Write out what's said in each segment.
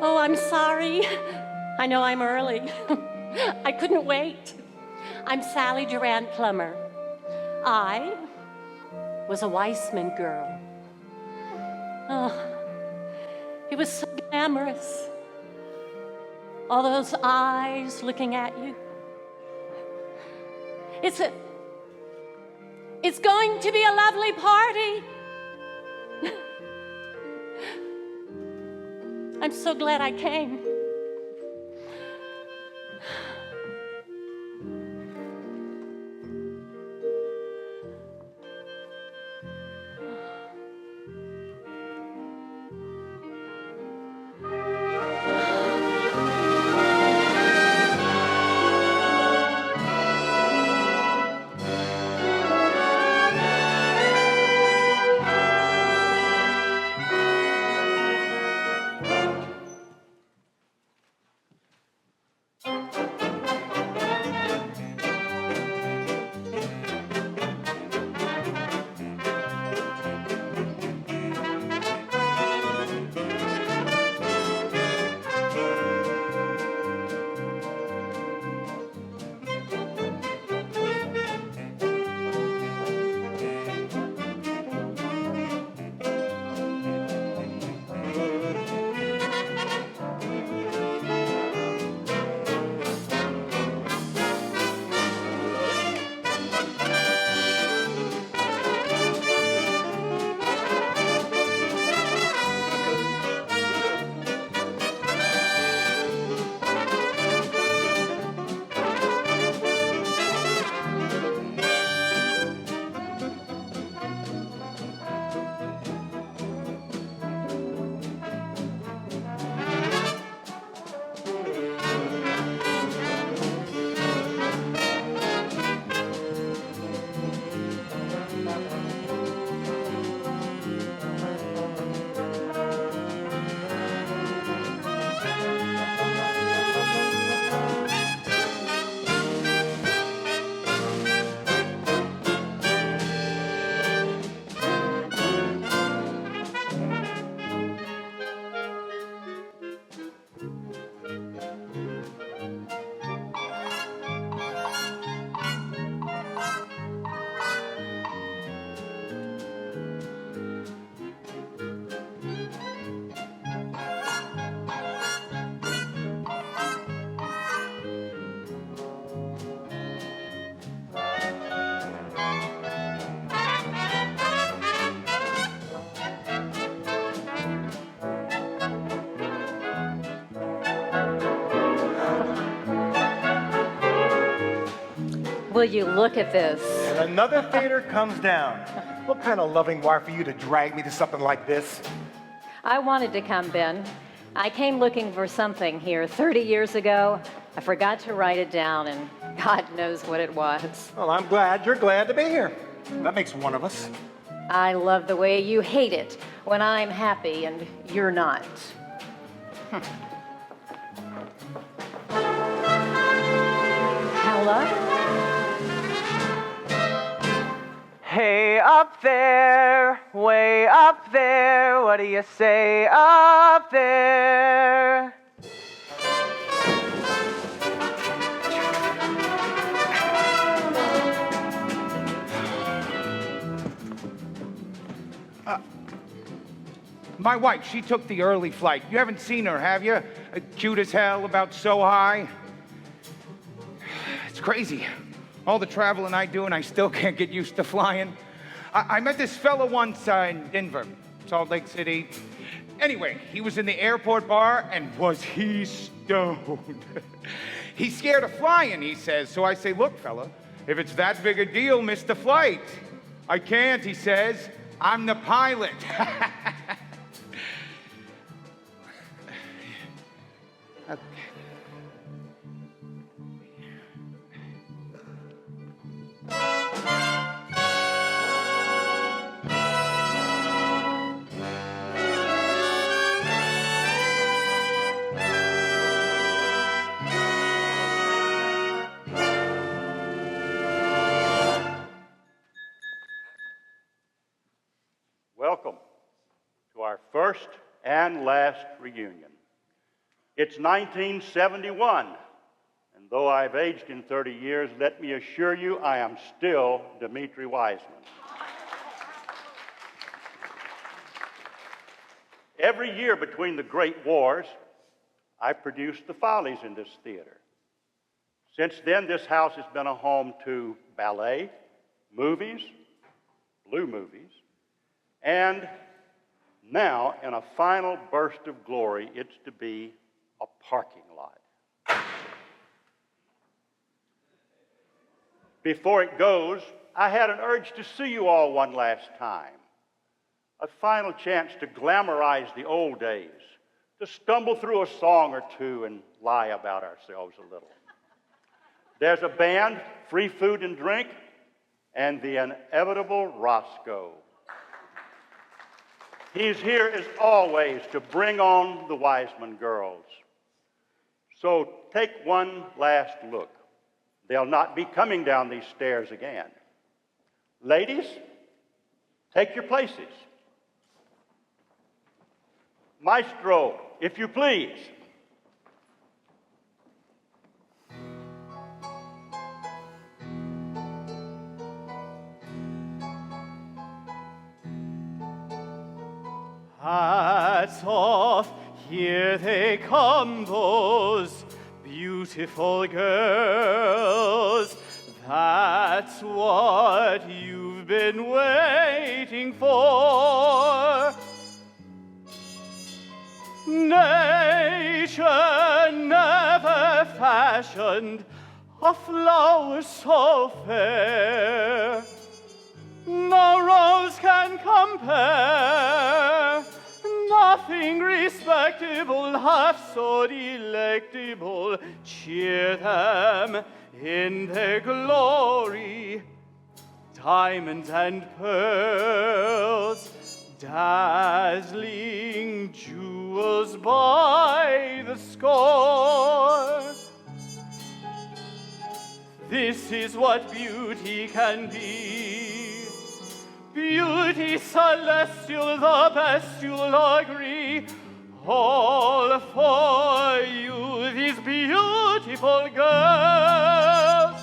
Oh, I'm sorry. I know I'm early. I couldn't wait. I'm Sally Durant Plummer. I was a Weismann girl. Oh, it was so glamorous. All those eyes looking at you. It's going to be a lovely party. I'm so glad I came. Will you look at this? And another theater comes down. What kind of loving wire for you to drag me to something like this? I wanted to come, Ben. I came looking for something here 30 years ago. I forgot to write it down, and God knows what it was. Well, I'm glad you're glad to be here. That makes one of us. I love the way you hate it when I'm happy and you're not. Hello? Hey, up there, way up there, what do you say up there? My wife, she took the early flight. You haven't seen her, have you? Cute as hell, about so high. It's crazy. All the traveling I do, and I still can't get used to flying. I met this fella once in Denver, Salt Lake City. Anyway, he was in the airport bar, and was he stoned. He's scared of flying, he says. So I say, look, fella, if it's that big a deal, miss the flight. I can't, he says. I'm the pilot. Welcome to our first and last reunion. It's 1971, and though I've aged in 30 years, let me assure you I am still Dmitri Weismann. Every year between the great wars, I've produced the Follies in this theater. Since then, this house has been a home to ballet, movies, blue movies, and now, in a final burst of glory, it's to be a parking lot. Before it goes, I had an urge to see you all one last time. A final chance to glamorize the old days, to stumble through a song or two and lie about ourselves a little. There's a band, free food and drink, and the inevitable Roscoe. He's here as always to bring on the Weismann girls. So take one last look. They'll not be coming down these stairs again. Ladies, take your places. Maestro, if you please. Hats off, here they come, those beautiful girls. That's what you've been waiting for. Nature never fashioned a flower so fair. No rose can compare. Nothing respectable, half so delectable. Cheer them in their glory. Diamonds and pearls, dazzling jewels by the score. This is what beauty can be. Beauty celestial, the best you'll agree. All for you, these beautiful girls.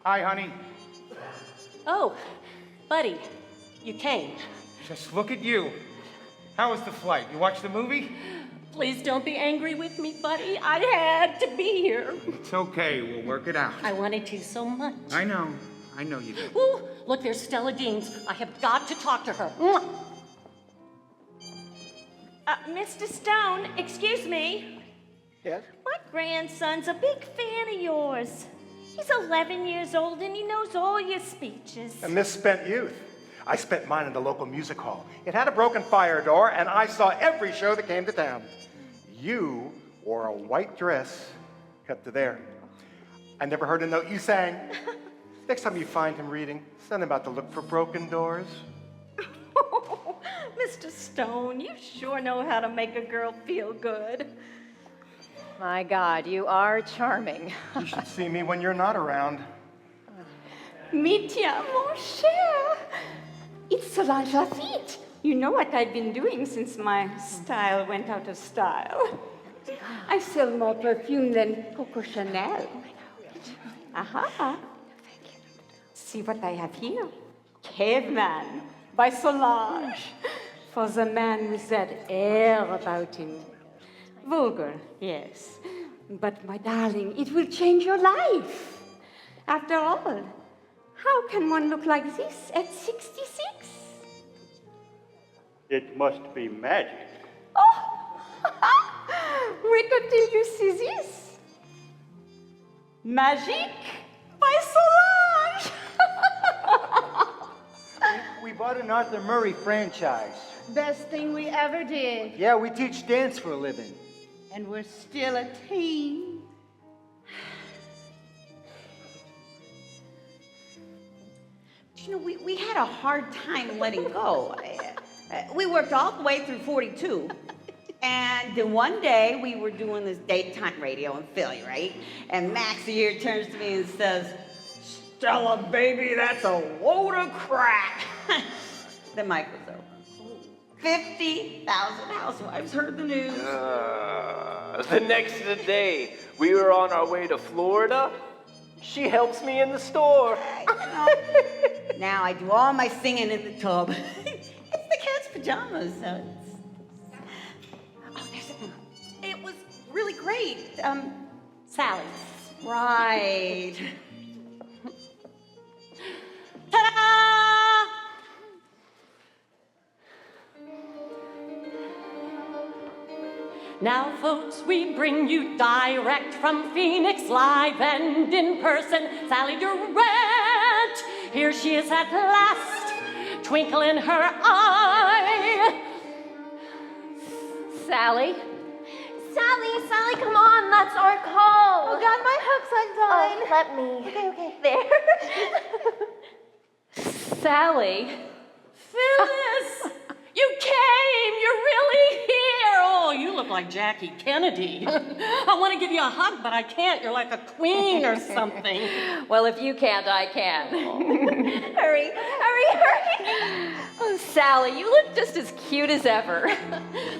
Hi, honey. Oh, buddy, you came. Just look at you. How was the flight? You watched the movie? Please don't be angry with me, buddy. I had to be here. It's okay. We'll work it out. I wanted to so much. I know you did. Ooh, look, there's Stella Deans. I have got to talk to her. Mwah. Mr. Stone, excuse me. Yes? My grandson's a big fan of yours. He's 11 years old and he knows all your speeches. A misspent youth. I spent mine in the local music hall. It had a broken fire door, and I saw every show that came to town. You wore a white dress cut to there. I never heard a note you sang. Next time you find him reading, send him out to look for broken doors. Mr. Stone, you sure know how to make a girl feel good. My God, you are charming. You should see me when you're not around. Mitya, mon cher. It's Solange Lafitte. You know what I've been doing since my style went out of style. I sell more perfume than Coco Chanel. Aha. See what I have here? Caveman by Solange. For the man with that air about him. Vulgar, yes. But my darling, it will change your life. After all, how can one look like this at 66? It must be magic. Oh! Wait until you see this. Magic by Solange! We bought an Arthur Murray franchise. Best thing we ever did. Yeah, we teach dance for a living. And we're still a team. You know, we had a hard time letting go. We worked all the way through 42. And then one day we were doing this daytime radio in Philly, right? And Max here turns to me and says, "Stella, baby, that's a load of crap." The mic was over. 50,000 housewives heard the news. The next day, we were on our way to Florida. She helps me in the store. Now I do all my singing in the tub. It's the cat's pajamas, so it's... Oh, there's a... It was really great. Sally. Right. Ta-da! Now, folks, we bring you direct from Phoenix, live and in person, Sally Durant. Here she is at last, twinkle in her eye. Sally? Sally, come on, that's our call. Oh God, my hook's undone. Let me. Okay. There. Sally. Phyllis, you came, you're really here. Oh, you look like Jackie Kennedy. I want to give you a hug, but I can't. You're like a queen or something. Well, if you can't, I can. Hurry. Oh, Sally, you look just as cute as ever.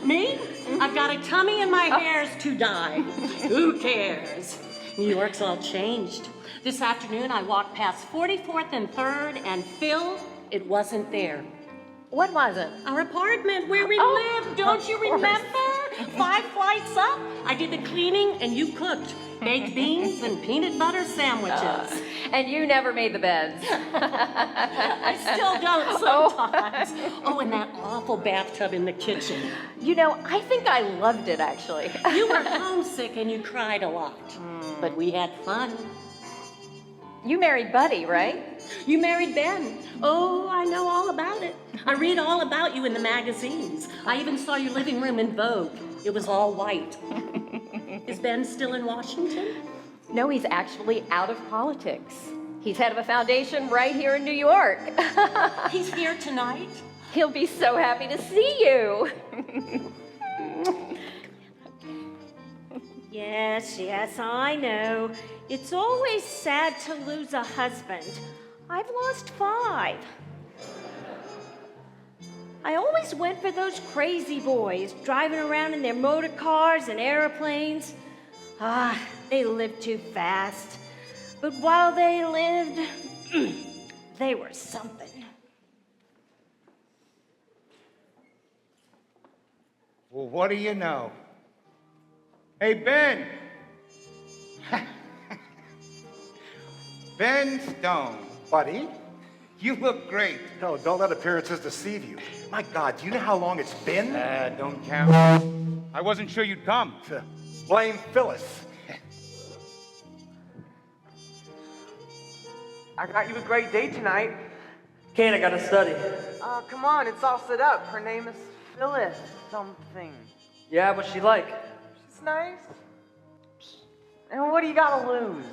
Me? I've got a tummy and my hair's to dye. Who cares? New York's all changed. This afternoon, I walked past 44th and 3rd, and Phil, it wasn't there. What wasn't? Our apartment where we lived, don't you remember? 5 flights up. I did the cleaning and you cooked baked beans and peanut butter sandwiches. And you never made the beds. I still don't sometimes. Oh, and that awful bathtub in the kitchen. You know, I think I loved it, actually. You were homesick and you cried a lot. But we had fun. You married Buddy, right? You married Ben. Oh, I know all about it. I read all about you in the magazines. I even saw your living room in Vogue. It was all white. Is Ben still in Washington? No, he's actually out of politics. He's head of a foundation right here in New York. He's here tonight? He'll be so happy to see you. Yes, yes, I know. It's always sad to lose a husband. I've lost 5. I always went for those crazy boys, driving around in their motor cars and airplanes. Ah, they lived too fast. But while they lived, they were something. Well, what do you know? Hey, Ben! Ben Stone. Buddy? You look great. No, don't let appearances deceive you. My God, do you know how long it's been? Don't count. I wasn't sure you'd come. Blame Phyllis. I got you a great date tonight. Kane, I gotta study. Come on, it's all set up. Her name is Phyllis something. Yeah, what's she like? She's nice. And what do you gotta lose?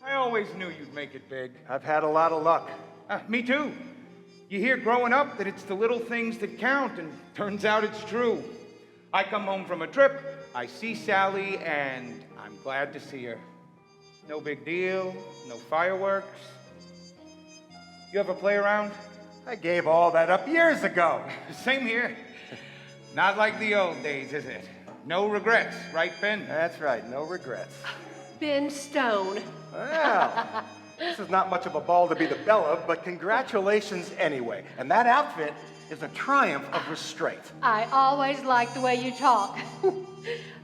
I always knew you'd make it big. I've had a lot of luck. Me too. You hear growing up that it's the little things that count, and turns out it's true. I come home from a trip, I see Sally, and I'm glad to see her. No big deal, no fireworks. You ever play around? I gave all that up years ago. Same here. Not like the old days, is it? No regrets, right, Ben? That's right, no regrets. Ben Stone. Well, this is not much of a ball to be the belle of, but congratulations anyway. And that outfit is a triumph of restraint. I always like the way you talk.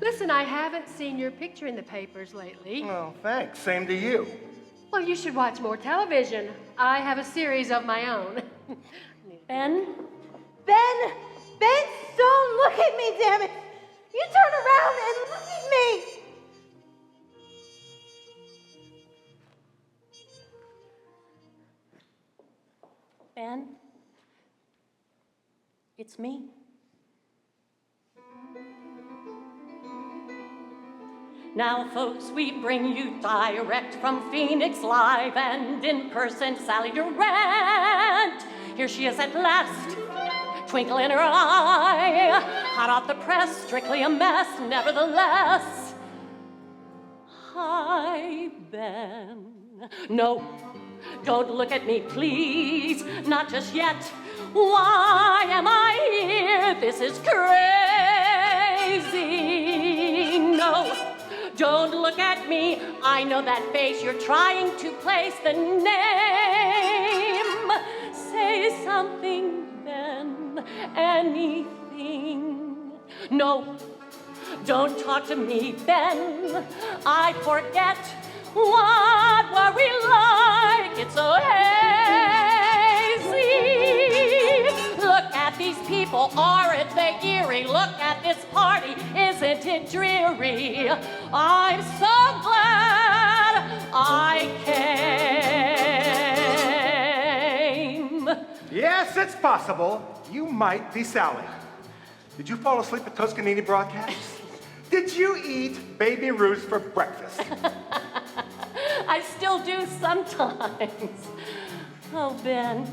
Listen, I haven't seen your picture in the papers lately. Oh, thanks. Same to you. Well, you should watch more television. I have a series of my own. Ben? Ben Stone, look at me, damn it! You turn around and look at me! Ben? It's me. Now, folks, we bring you direct from Phoenix Live and in person, Sally Durant. Here she is at last, twinkle in her eye, hot off the press, strictly a mess, nevertheless. Hi, Ben. No, don't look at me, please, not just yet. Why am I here? This is crazy. No, don't look at me. I know that face. You're trying to place the name. Say something, Ben, anything. No, don't talk to me, Ben. I forget. What were we like? It's so hazy. Look at these people, aren't they eerie? Look at this party, isn't it dreary? I'm so glad I came. Yes, it's possible. You might be Sally. Did you fall asleep at Toscanini broadcasts? Did you eat Baby Ruths for breakfast? I still do sometimes. Oh, Ben,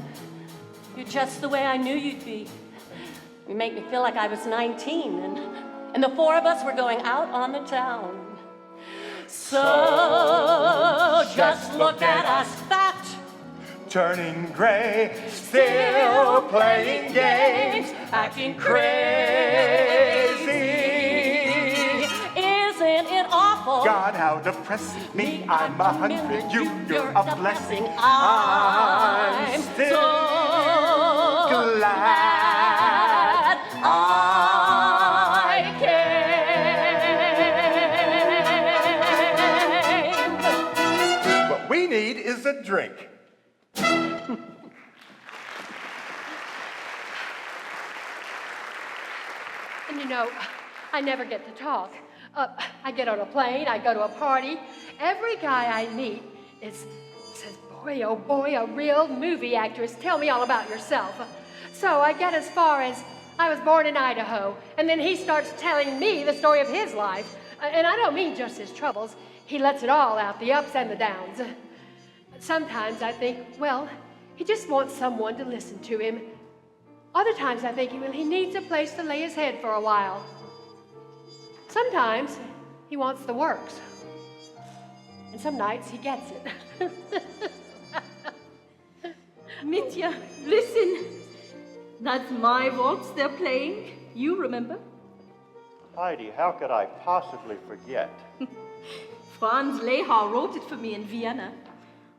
you're just the way I knew you'd be. You make me feel like I was 19 and the 4 of us were going out on the town. So just look at us, fat, turning gray, still playing games, acting crazy. Isn't it awful? God, how depressing me. I'm 100, you're a blessing. I'm still glad I came. What we need is a drink. And you know, I never get to talk. I get on a plane, I go to a party. Every guy I meet says, boy, oh boy, a real movie actress. Tell me all about yourself. So I get as far as, I was born in Idaho, and then he starts telling me the story of his life. And I don't mean just his troubles. He lets it all out, the ups and the downs. Sometimes I think, well, he just wants someone to listen to him. Other times I think, well, he needs a place to lay his head for a while. Sometimes he wants the works. And some nights he gets it. Mitya, listen. That's my waltz they're playing. You remember? Heidi, how could I possibly forget? Franz Lehar wrote it for me in Vienna.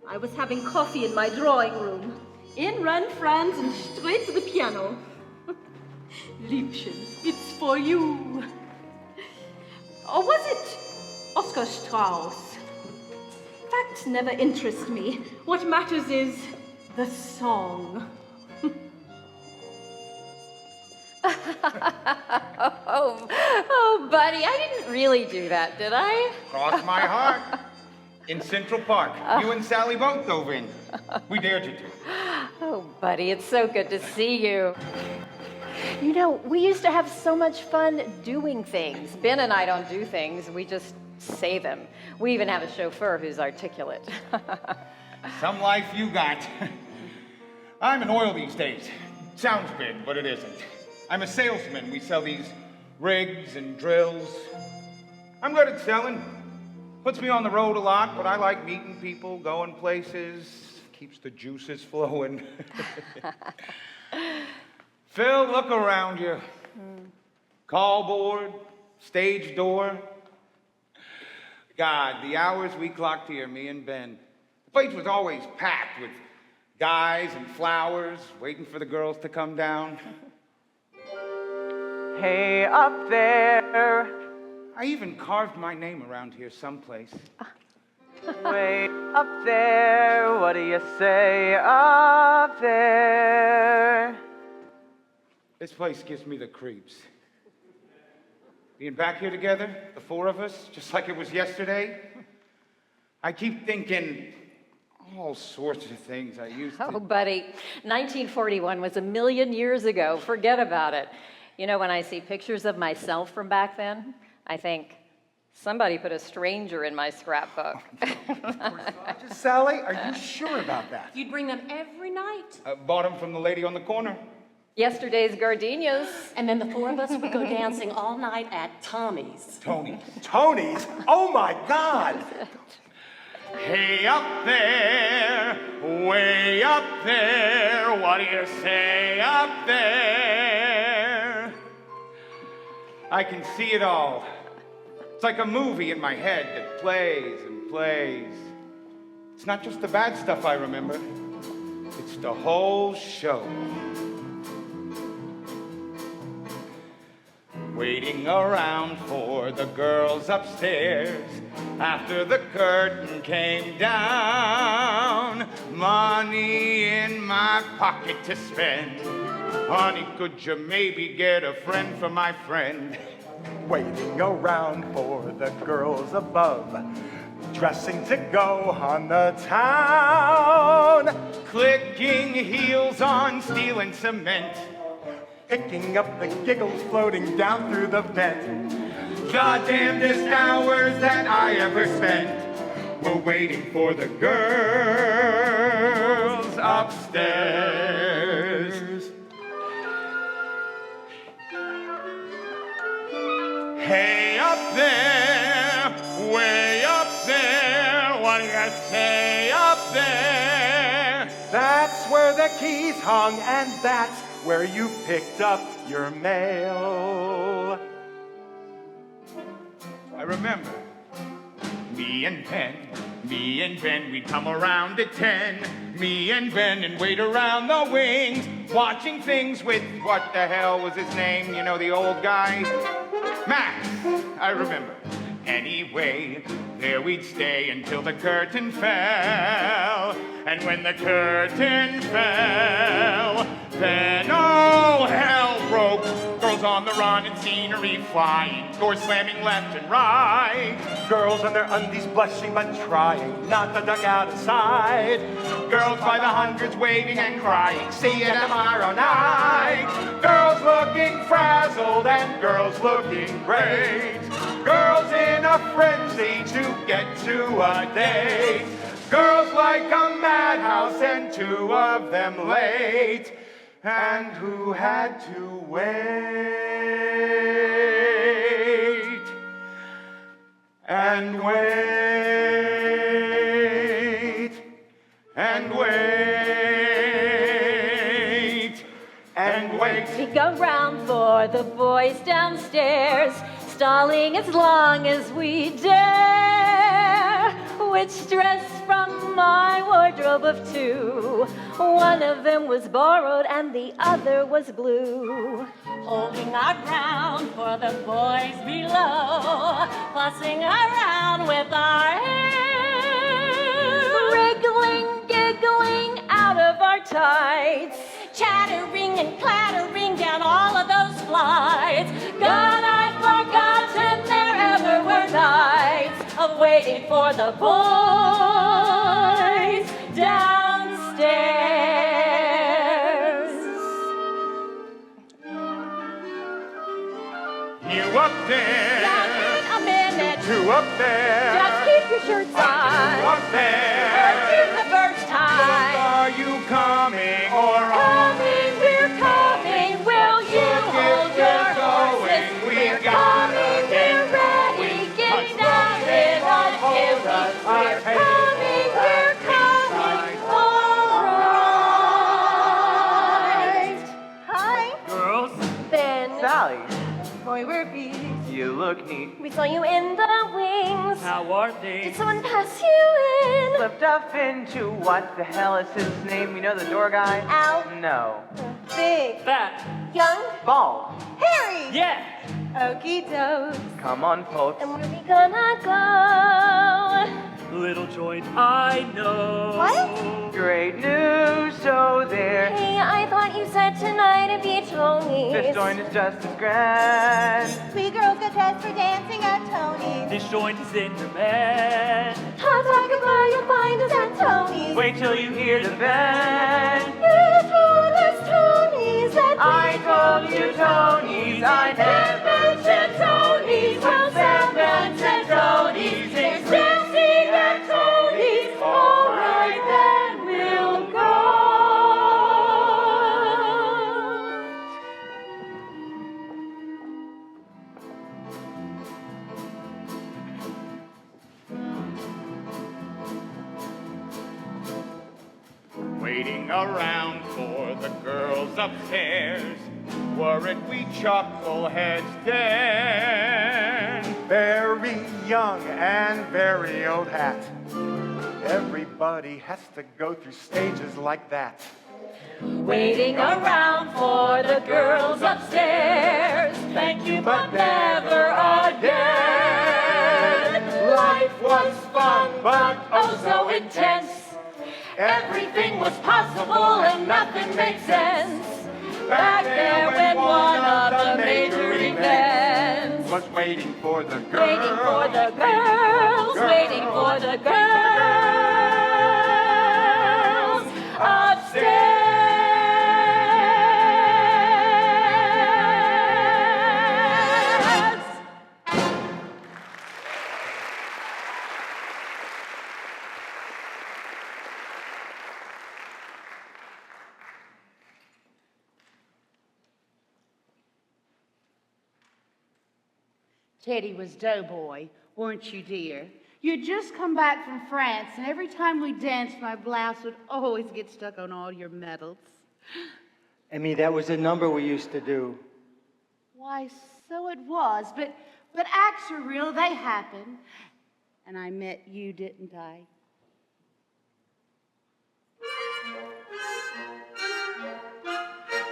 I was having coffee in my drawing room. In ran Franz and straight to the piano. Liebchen, it's for you. Or was it Oscar Strauss? Facts never interest me. What matters is the song. oh, buddy, I didn't really do that, did I? Cross my heart. In Central Park. You and Sally both dove in. We dared you to. Oh, buddy, it's so good to see you. You know, we used to have so much fun doing things. Ben and I don't do things, we just say them. We even have a chauffeur who's articulate. Some life you got. I'm in oil these days. Sounds big, but it isn't. I'm a salesman. We sell these rigs and drills. I'm good at selling. Puts me on the road a lot, but I like meeting people, going places. Keeps the juices flowing. Phil, look around you. Call board, stage door. God, the hours we clocked here, me and Ben. The place was always packed with guys and flowers, waiting for the girls to come down. Hey, up there. I even carved my name around here someplace. Way up there. What do you say up there? This place gives me the creeps. Being back here together, the four of us, just like it was yesterday, I keep thinking all sorts of things I used to. Oh, buddy, 1941 was a million years ago. Forget about it. You know, when I see pictures of myself from back then, I think, somebody put a stranger in my scrapbook. Sally, are you sure about that? You'd bring them every night. Bought them from the lady on the corner. Yesterday's gardenias. And then the four of us would go dancing all night at Tommy's. Tony's? Oh my God! Hey up there, way up there, what do you say up there? I can see it all. It's like a movie in my head that plays and plays. It's not just the bad stuff I remember, it's the whole show. Waiting around for the girls upstairs after the curtain came down. Money in my pocket to spend. Honey, could you maybe get a friend for my friend? Waiting around for the girls above, dressing to go on the town. Clicking heels on steel and cement. Picking up the giggles floating down through the vent. The damnedest hours that I ever spent were waiting for the girls upstairs. Hey up there, way up there, what do you say up there? That's where the keys hung, and that's where you picked up your mail. I remember me and Ben, we'd come around at 10. Me and Ben and wait around the wings, watching things with, what the hell was his name? You know, the old guy? Max, I remember. Anyway, there we'd stay until the curtain fell. And when the curtain fell, then oh, hell broke. Girls on the run and scenery flying, doors slamming left and right. Girls on their undies blushing but trying not to duck out of sight. Girls by the hundreds waving and crying, see you tomorrow night. Girls looking frazzled and girls looking great. Girls in a frenzy to get to a date. Girls like a madhouse and two of them late. And who had to wait. and wait, and wait, and wait. We go round for the boys downstairs, stalling as long as we dare. Which dress from my wardrobe of two? One of them was borrowed and the other was blue. Holding our ground for the boys below, fussing around with our hair. Wriggling, giggling out of our tights, chattering and clattering down all of those flights. God, I've forgotten there ever were nights of waiting for the boys downstairs. You up there, a minute, two up there, just keep your shirts on. Two up there, First you the first time. Are you coming or Coming, we're coming. Will you hold your horses? We're coming, we're ready. Get down in our heels. We're coming, we're coming. All right. Hi. Girls, Ben. Sally, Boy, we're bees. you look neat. We saw you in the wings. How are they? Did someone pass you in? Slipped up into what the hell is his name? You know the door guy? Al. No. Big. Fat. Young. Bald. Harry. Yeah. Okie doke. Come on, folks. And where we gonna go? Little joint, I know. What? Great news, so there. Hey, I thought you said tonight it'd be Tony's. This joint is just as grand. We girls got dressed for dancing at Tony's. This joint is in demand. Hot Talk you'll find us at Tony's. Wait till you hear the band. You told us Tony's that I told you Tony's. I never said Tony's. When Sam said Tony's, there's dancing at Tony's. All right, then we'll go. waiting around for the girls upstairs? Weren't we chuckleheads then? Very young and very old hat. Everybody has to go through stages like that. Waiting around for the girls upstairs. Thank you, but never again. Life was fun, but oh so intense. Everything was possible and nothing made sense. Back there when one of the major events was waiting for the girls. Waiting for the girls. Waiting for the girls upstairs. Teddy was doughboy, weren't you, dear? You'd just come back from France, and every time we danced, my blouse would always get stuck on all your medals. Emmy, that was a number we used to do. Why, so it was, but acts are real, they happen. And I met you, didn't I?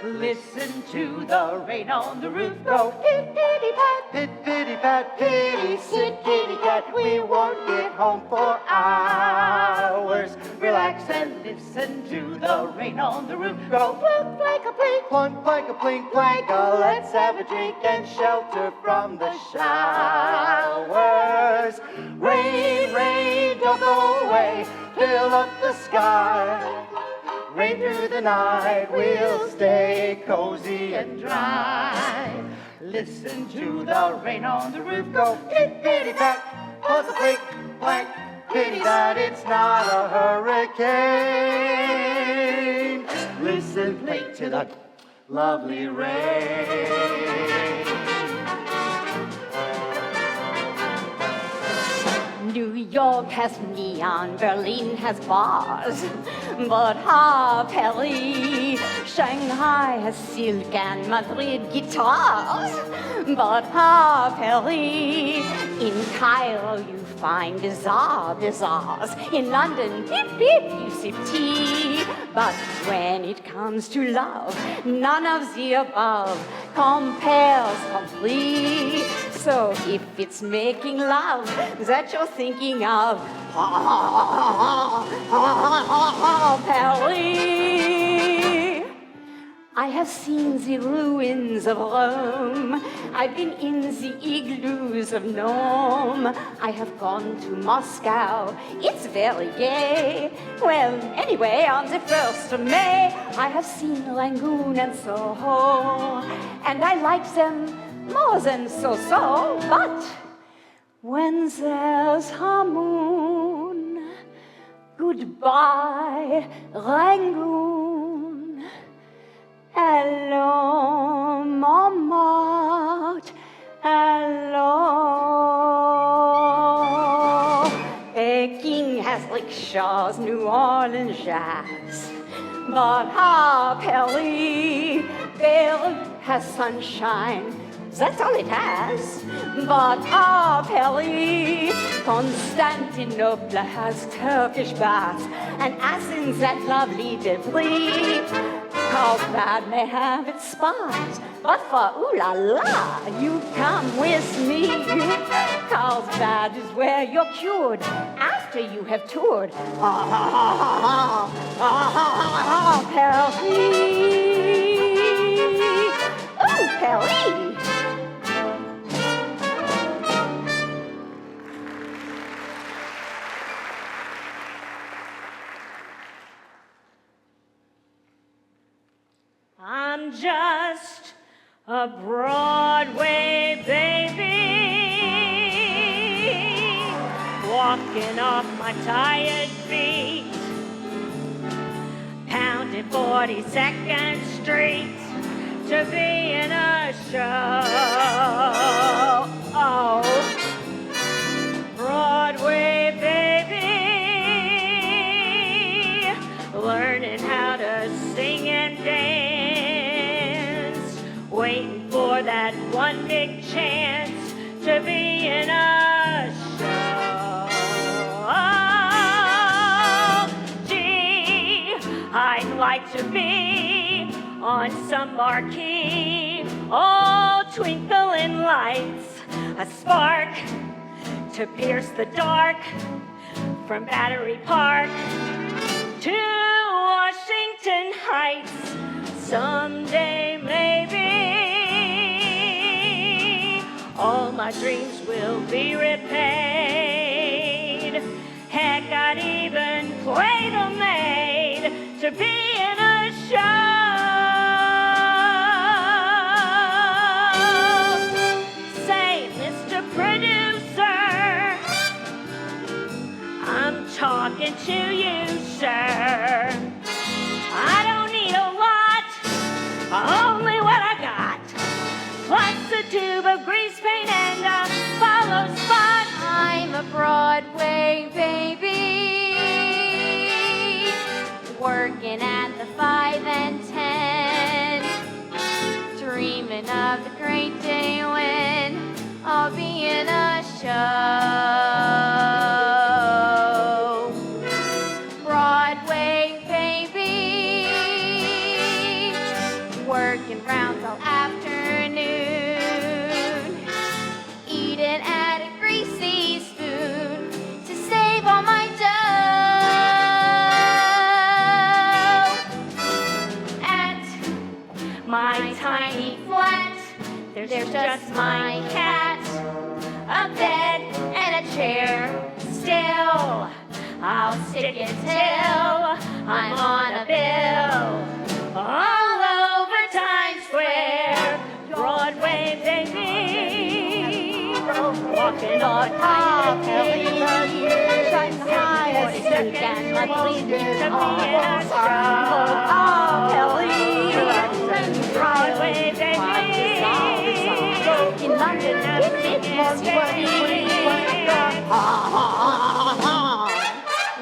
Listen to the rain on the roof go. Pit-pitty-pat, pit-pitty-pat, pitty, sit, kitty cat, we won't get home for hours. Relax and listen to the rain on the roof go. Plunk like a plink, plunk like a plink, plank. let's have a drink and shelter from the showers. Rain, rain, don't go away, fill up the sky. Rain through the night, we'll stay cozy and dry. Listen to the rain on the roof go. Pit-pitty-pat, plunk a plink, plank. Pity that it's not a hurricane. Listen, play to the lovely rain. New York has neon, Berlin has bars, but Paris, Shanghai has silk and Madrid guitars, but Paris, in Cairo you find bazaars, in London, beep beep, you sip tea, but when it comes to love, none of the above compares complete. So if it's making love that you're thinking of, Paris. I have seen the ruins of Rome. I've been in the igloos of Nome. I have gone to Moscow. It's very gay. Well, anyway, on the 1st of May, I have seen Rangoon and Soho, and I like them more than so-so, but when there's a moon, goodbye, Rangoon. Hello, Montmartre, hello. Peking has rickshaws, New Orleans jazz, but Paris, Paris has sunshine. That's all it has. But Paris, Constantinople has Turkish baths, and Athens that lovely debris. Carlsbad may have its spas, but for ooh la la, you come with me. Carlsbad is where you're cured after you have toured. Paris. Oh, Paris. I'm just a Broadway baby, walking off my tired feet, pounding 42nd Street to be in a show. Oh, Broadway baby, learning how to sing and dance, waiting for that one big chance to be in a show. Oh, gee, I'd like to be on some marquee, oh, twinkling lights, a spark to pierce the dark from Battery Park to Washington Heights. Someday, maybe, all my dreams will be repaid. Heck, I'd even play the maid to be in a show. Say, Mr. Producer, I'm talking to you, sir. I don't need a lot, only what I got, plus a tube of grease paint and a follow spot. I'm a Broadway baby, working at the 5 and 10, dreaming of the great day when I'll be in a show. Broadway baby, working rounds all afternoon, eating at a greasy spoon to save all my dough. At my tiny flat, there's just my cat, a bed and a chair. Still, I'll stick it till I'm on a bill all over Times Square. Broadway baby, walking on Paris, Shanghai, silk and Madrid, Broadway baby, in London, it was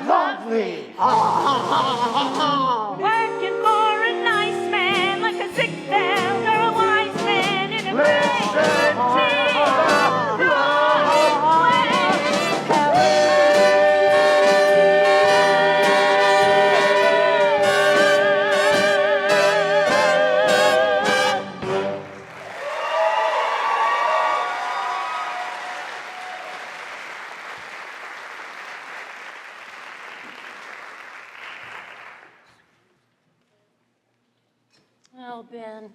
Lovely. Working for a nice man like a Ziegfeld or a Weismann in a Listen to the Oh, Ben,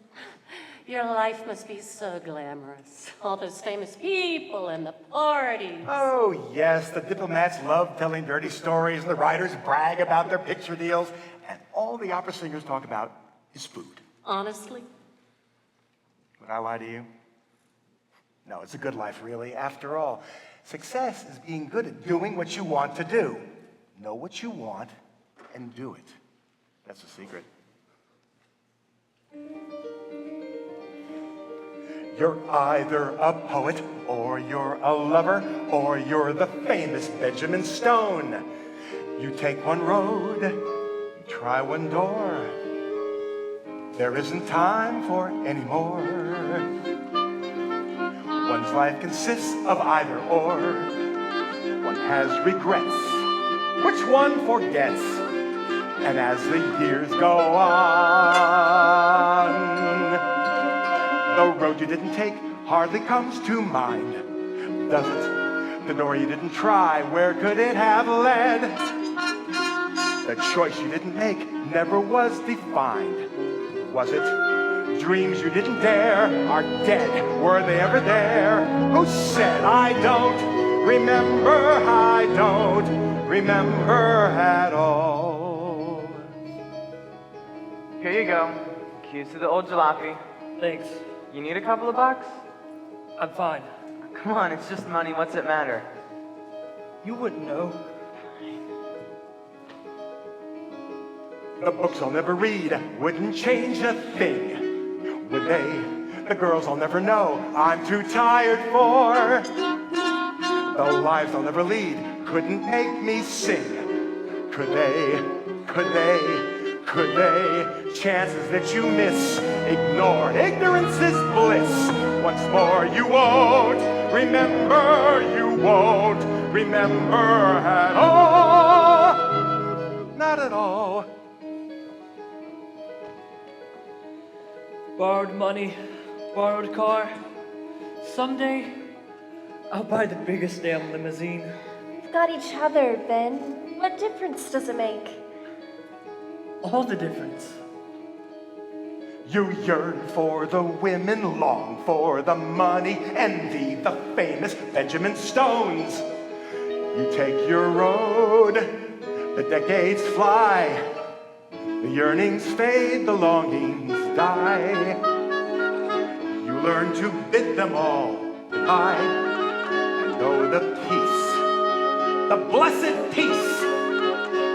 your life must be so glamorous. All those famous people and the parties. Oh, yes, the diplomats love telling dirty stories, and the writers brag about their picture deals, and all the opera singers talk about is food. Honestly? Would I lie to you? No, it's a good life, really. After all, success is being good at doing what you want to do. Know what you want and do it. That's the secret. You're either a poet, or you're a lover, or you're the famous Benjamin Stone. You take one road, you try one door. There isn't time for any more. One's life consists of either or. One has regrets, which one forgets. And as the years go on, the road you didn't take hardly comes to mind, does it? The door you didn't try, where could it have led? The choice you didn't make never was defined, was it? Dreams you didn't dare are dead. Were they ever there? Who said I don't remember? I don't remember at all. Here you go. Here's to the old jalopy. Thanks. You need a couple of bucks? I'm fine. Come on, it's just money. What's it matter? You wouldn't know. The books I'll never read wouldn't change a thing, would they? The girls I'll never know I'm too tired for. The lives I'll never lead couldn't make me sing. Could they? Could they? Could they? Chances that you miss, ignored. Ignorance is bliss. Once more, you won't remember. You won't remember at all. Not at all. Borrowed money, borrowed car. Someday, I'll buy the biggest damn limousine. We've got each other, Ben. What difference does it make? All the difference. You yearn for the women, long for the money, envy the famous Benjamin Stones. You take your road, the decades fly, the yearnings fade, the longings die. You learn to bid them all goodbye, and know the peace, the blessed peace,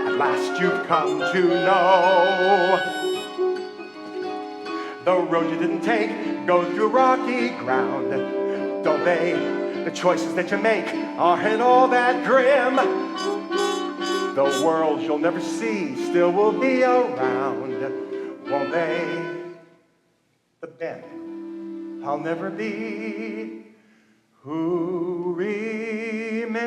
at last you've come to know. The road you didn't take goes through rocky ground, don't they? The choices that you make aren't all that grim. The world you'll never see still will be around, won't they? But then I'll never be who remembers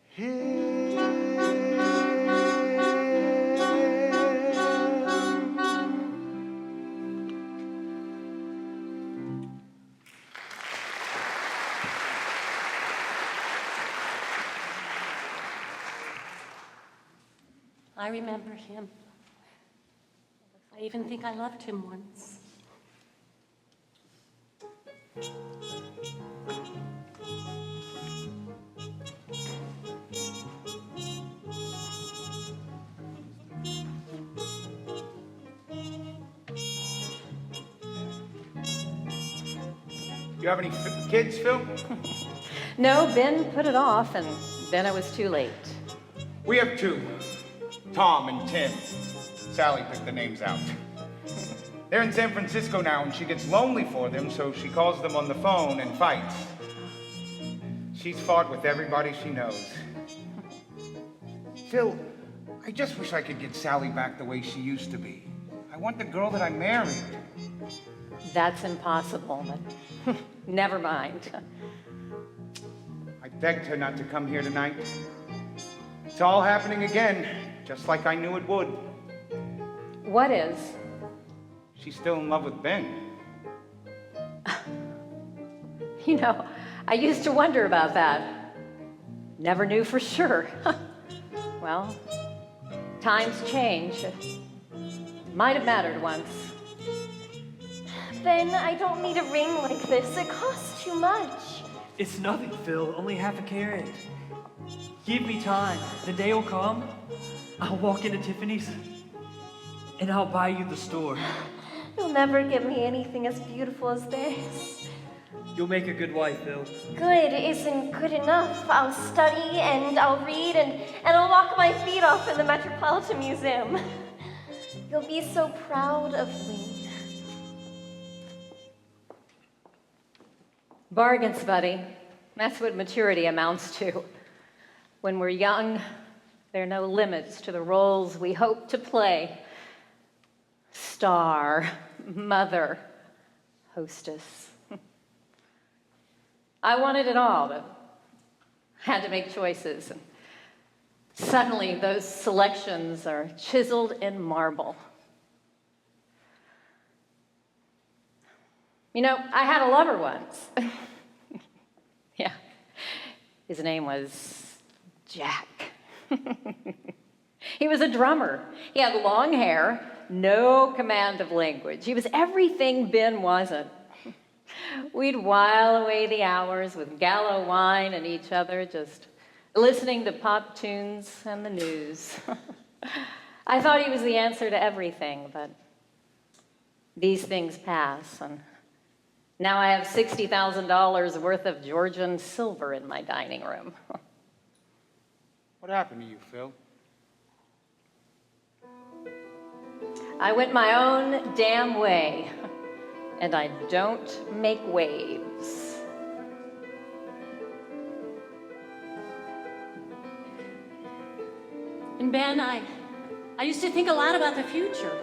him. I remember him. I even think I loved him once. You have any kids, Phil? No, Ben put it off, and then it was too late. We have two, Tom and Tim. Sally picked the names out. They're in San Francisco now, and she gets lonely for them, so she calls them on the phone and fights. She's fought with everybody she knows. Phil, I just wish I could get Sally back the way she used to be. I want the girl that I married. That's impossible, but never mind. I begged her not to come here tonight. It's all happening again, just like I knew it would. What is? She's still in love with Ben. You know, I used to wonder about that. Never knew for sure. Well, times change. It might have mattered once. Ben, I don't need a ring like this. It costs too much. It's nothing, Phil. Only half a carat. Give me time. The day will come. I'll walk into Tiffany's and I'll buy you the store. You'll never give me anything as beautiful as this. You'll make a good wife, Phil. Good isn't good enough. I'll study and I'll read and I'll walk my feet off in the Metropolitan Museum. You'll be so proud of me. Bargains, buddy. That's what maturity amounts to. When we're young, there are no limits to the roles we hope to play. Star, mother, hostess. I wanted it all, but had to make choices. And suddenly, those selections are chiseled in marble. You know, I had a lover once. Yeah. His name was Jack. He was a drummer. He had long hair, no command of language. He was everything Ben wasn't. We'd while away the hours with Gallo wine and each other, just listening to pop tunes and the news. I thought he was the answer to everything, but these things pass, and now I have $60,000 worth of Georgian silver in my dining room. What happened to you, Phil? I went my own damn way, and I don't make waves. And Ben, I used to think a lot about the future.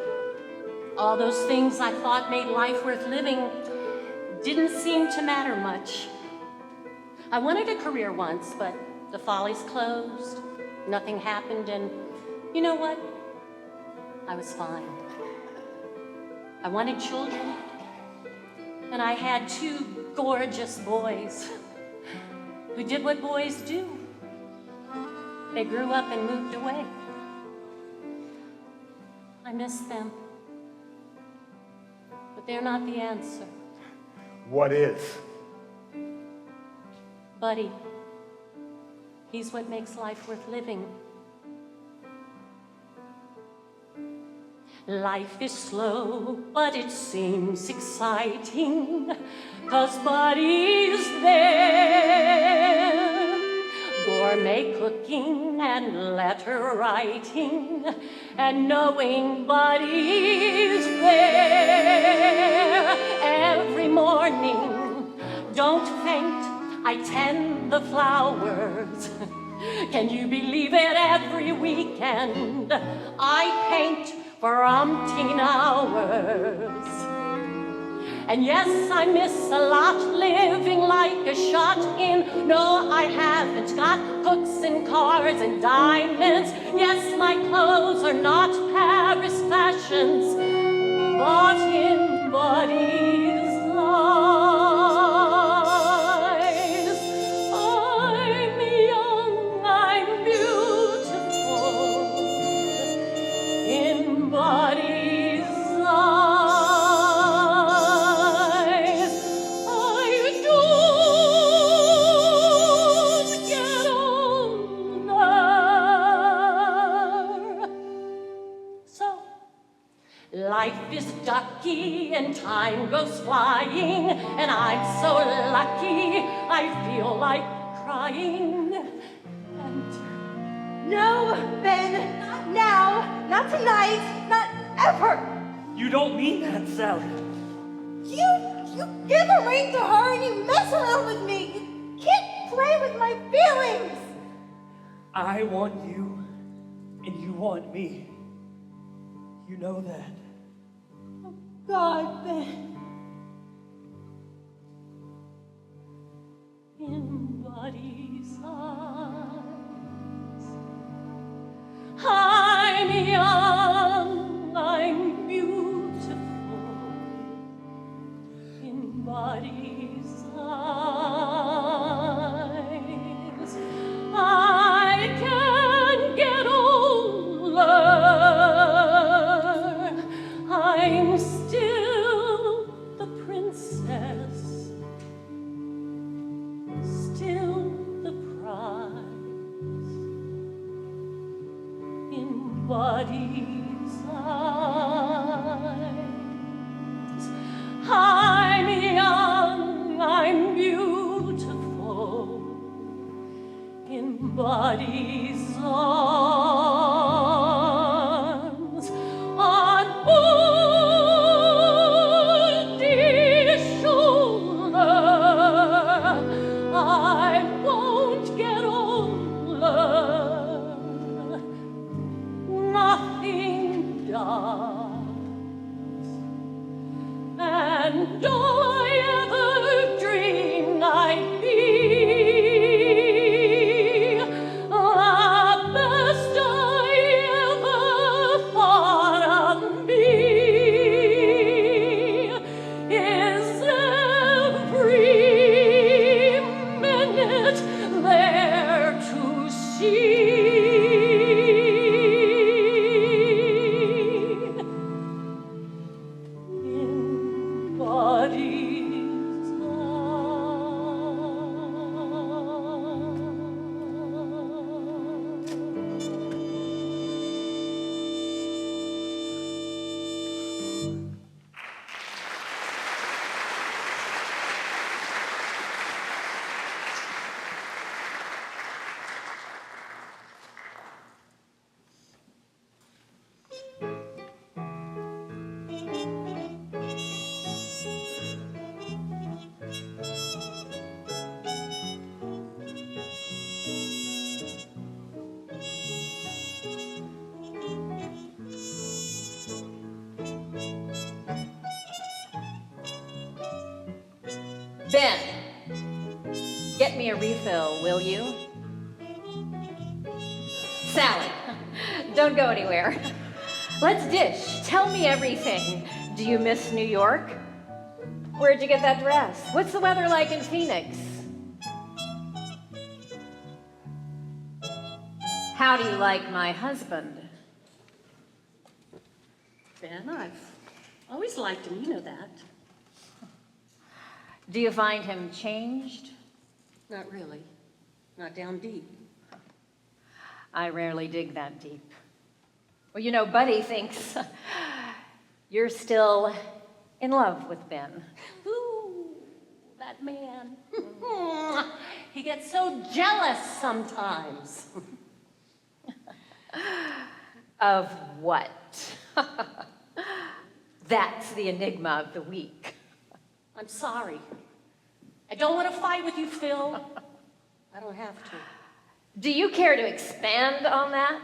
All those things I thought made life worth living didn't seem to matter much. I wanted a career once, but the Follies closed, nothing happened, and you know what? I was fine. I wanted children, and I had 2 gorgeous boys who did what boys do. They grew up and moved away. I miss them, but they're not the answer. What is? Buddy, he's what makes life worth living. Life is slow, but it seems exciting, 'cause Buddy's there. Gourmet cooking and letter writing, and knowing Buddy's there. Every morning, don't faint, I tend the flowers. Can you believe it? Every weekend, I paint for umpteen hours. And yes, I miss a lot, living like a shot in. No, I haven't got cooks and cars and diamonds. Yes, my clothes are not Paris fashions, but in Buddy's eyes, I'm young, I'm beautiful. In Buddy's eyes, I don't get older. So, life is ducky and time goes flying, and I'm so lucky I feel like crying. And No, Ben, not now, not tonight, not ever. You don't mean that, Sally. You give a ring to her and you mess around with me. You can't play with my feelings. I want you, and you want me. You know that. God, Ben. In body's eyes, I'm young, I'm beautiful. In body's eyes, I can get older. I'm still the princess, still the prize. In body's eyes, I'm young, I'm beautiful. In body's arms, on body's shoulder, I won't get older. Nothing does. And all I ever dreamed I'd be, the best I ever thought of me, is every minute there to see. In body's Ben, get me a refill, will you? Sally, don't go anywhere. Let's dish. Tell me everything. Do you miss New York? Where'd you get that dress? What's the weather like in Phoenix? How do you like my husband? Ben, I've always liked him, you know that. Do you find him changed? Not really. Not down deep. I rarely dig that deep. Well, you know, Buddy thinks you're still in love with Ben. Ooh, that man. He gets so jealous sometimes. Of what? That's the enigma of the week. I'm sorry. I don't want to fight with you, Phil. I don't have to. Do you care to expand on that?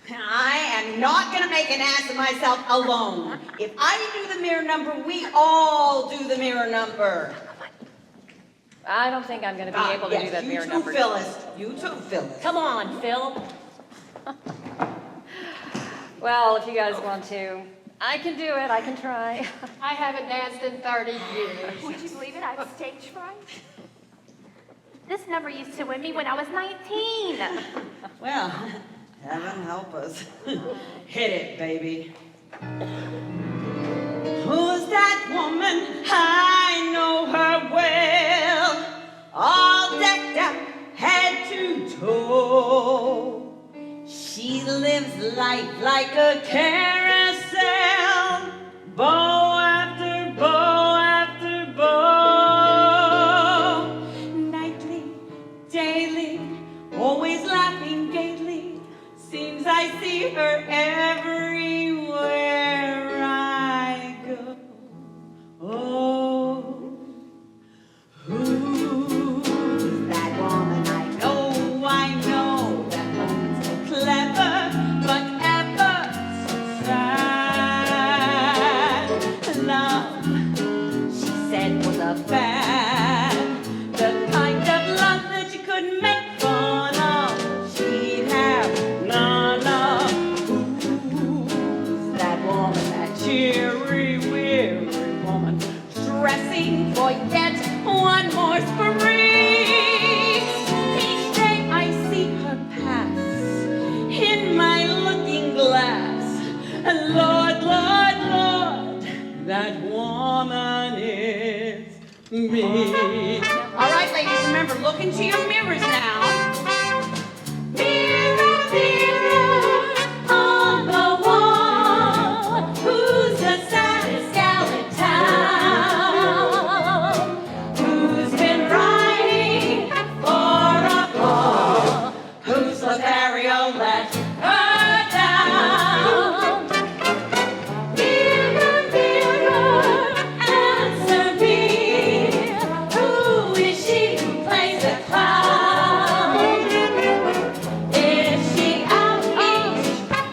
I am not going to make an ass of myself alone. If I do the mirror number, we all do the mirror number. I don't think I'm going to be able to do that mirror number. Phyllis. You too, Phyllis. Come on, Phil. Well, if you guys want to, I can do it. I can try. I haven't danced in 30 years. Would you believe it? I have stage fright. This number used to win me when I was 19. Well, heaven help us. Hit it, baby. Who's that woman? I know her well. All decked out, head to toe. She lives life like a carousel. Bow after bow after bow. Nightly, daily, always laughing gaily. Seems I see her everywhere I go. Oh, who's that woman? And Lord, Lord, Lord, that woman is me. All right, ladies, remember, look into your mirrors now. Mirror, mirror on the wall, who's the saddest gal in town? Who's been riding for a ball? Whose Lothario let her down? Mirror, mirror, answer me. Who is she who plays the clown? Is she out each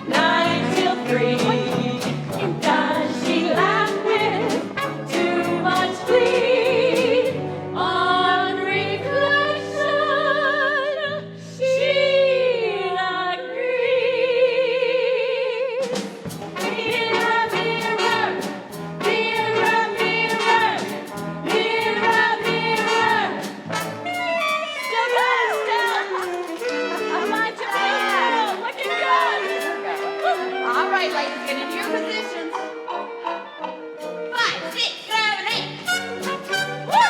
night till 3? Does she laugh with too much glee? On reflection, she'd agree. Mirror, mirror, mirror, mirror, mirror, mirror. Still good, still. How about your mirror? Looking good. All right, ladies, get into your positions. 5, 6, 7, 8. Woo!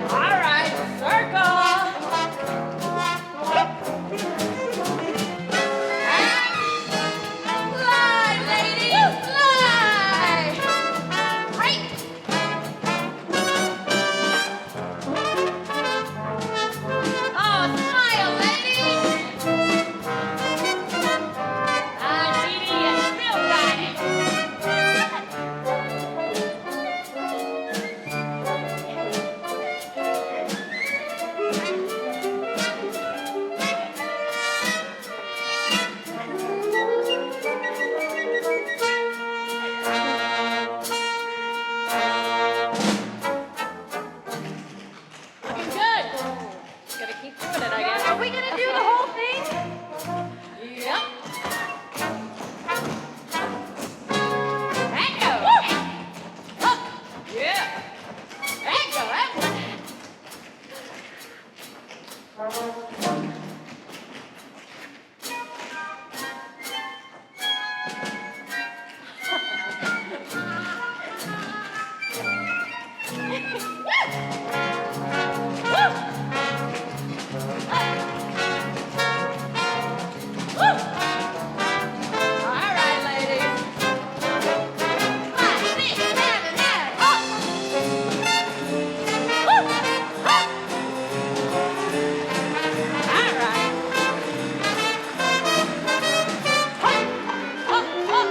All right, circle. Fly, ladies, fly! Great! Oh, smile, ladies! Dee Dee, you still got it. Looking good. Gonna keep doing it, I guess. Are we gonna do the whole thing? Yep. Echo. Up. Yeah. Echo. Echo. All right, ladies. 5, 6, 7, 8. Up. Woo. Up. All right. Up, up, up.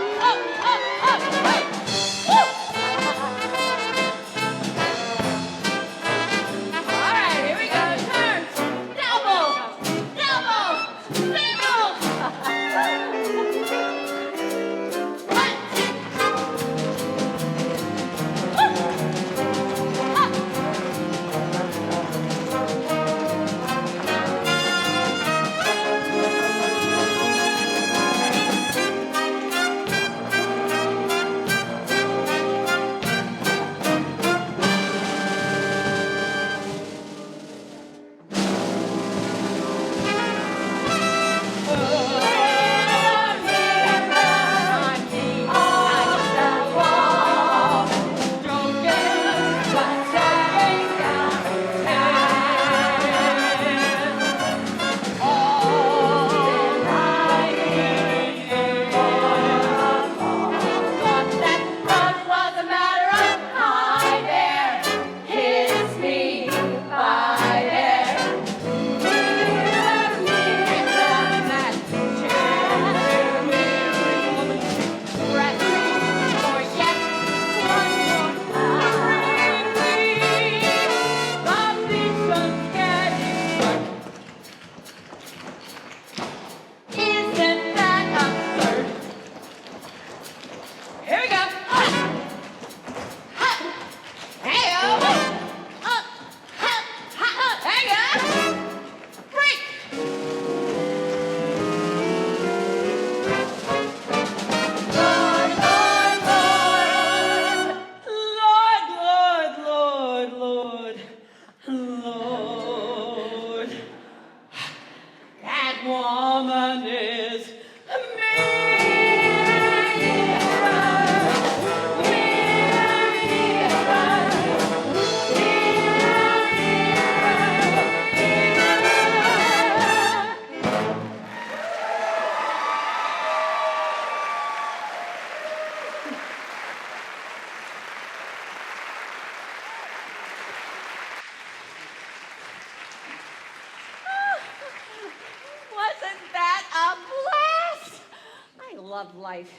loved life.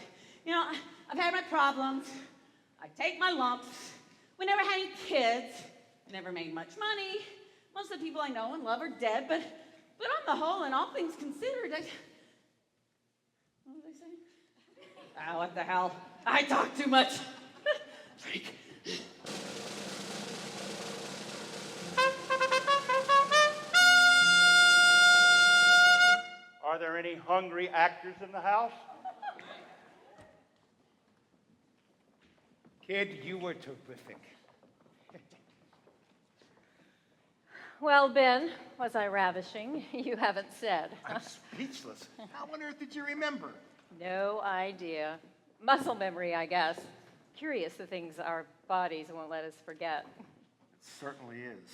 You know, I've had my problems. I take my lumps. We never had any kids. I never made much money. Most of the people I know and love are dead, but on the whole, and all things considered, what was I saying? Ah, what the hell? I talk too much. Freak. Are there any hungry actors in the house? Kid, you were terrific. Well, Ben, was I ravishing? You haven't said. I'm speechless. How on earth did you remember? No idea. Muscle memory, I guess. Curious the things our bodies won't let us forget. It certainly is.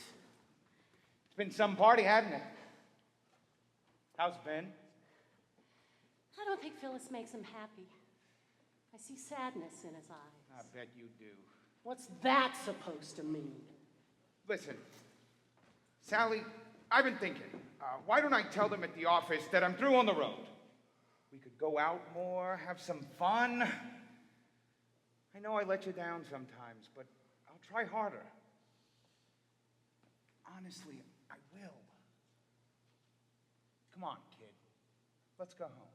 It's been some party, hasn't it? How's Ben? I don't think Phyllis makes him happy. I see sadness in his eyes. I bet you do. What's that supposed to mean? Listen, Sally, I've been thinking, why don't I tell them at the office that I'm through on the road? We could go out more, have some fun. I know I let you down sometimes, but I'll try harder. Honestly, I will. Come on, kid. Let's go home.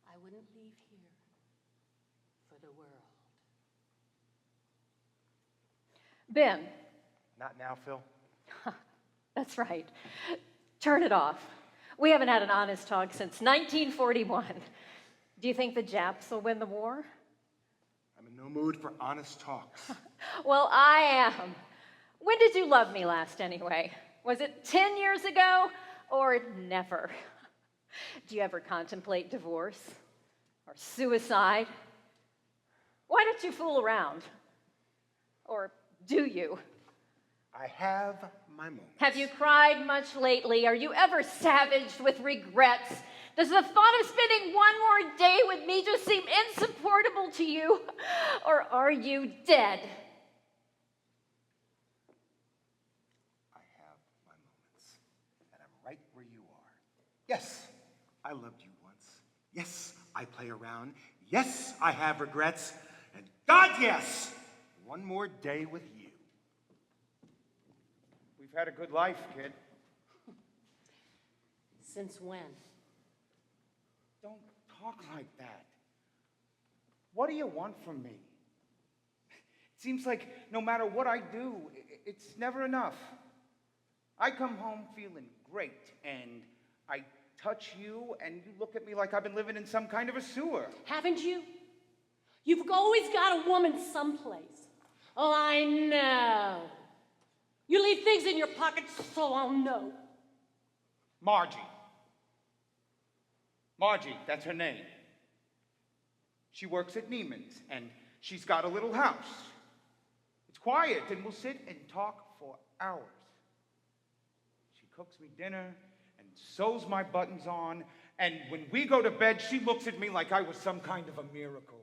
I wouldn't leave here for the world. Ben. Not now, Phil. That's right. Turn it off. We haven't had an honest talk since 1941. Do you think the Japs will win the war? I'm in no mood for honest talks. Well, I am. When did you love me last, anyway? Was it 10 years ago or never? Do you ever contemplate divorce or suicide? Why don't you fool around? Or do you? I have my moments. Have you cried much lately? Are you ever savaged with regrets? Does the thought of spending one more day with me just seem insupportable to you? Or are you dead? I have my moments, and I'm right where you are. Yes, I loved you once. Yes, I play around. Yes, I have regrets. And God, yes, one more day with you. We've had a good life, kid. Since when? Don't talk like that. What do you want from me? It seems like no matter what I do, it's never enough. I come home feeling great, and I touch you, and you look at me like I've been living in some kind of a sewer. Haven't you? You've always got a woman someplace. Oh, I know. You leave things in your pockets so I'll know. Margie. Margie, that's her name. She works at Neiman's, and she's got a little house. It's quiet, and we'll sit and talk for hours. She cooks me dinner and sews my buttons on, and when we go to bed, she looks at me like I was some kind of a miracle.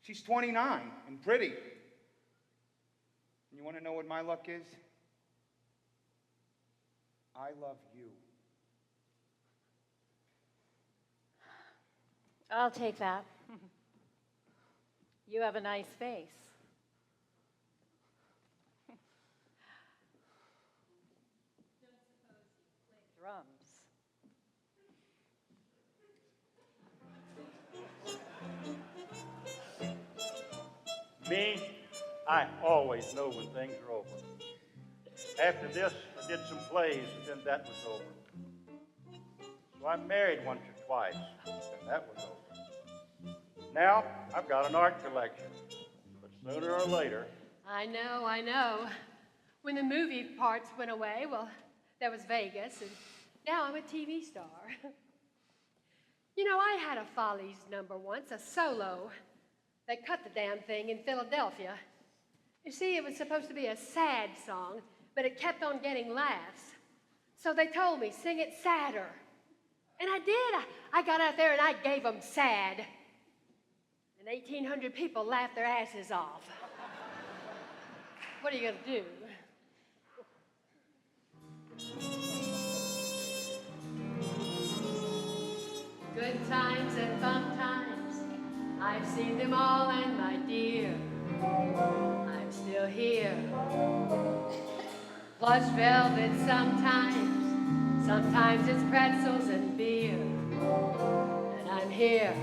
She's 29 and pretty. And you want to know what my luck is? I love you. I'll take that. You have a nice face. Don't suppose you play drums? Me, I always know when things are over. After this, I did some plays, and then that was over. So I married once or twice, and that was over. Now, I've got an art collection, but sooner or later... I know. When the movie parts went away, well, there was Vegas, and now I'm a TV star. You know, I had a Follies number once, a solo. They cut the damn thing in Philadelphia. You see, it was supposed to be a sad song, but it kept on getting laughs. So they told me, sing it sadder. And I did. I got out there and I gave them sad. And 1,800 people laughed their asses off. What are you going to do? Good times and bum times, I've seen them all, and my dear, I'm still here. Plush velvet sometimes it's pretzels and beer, and I'm here.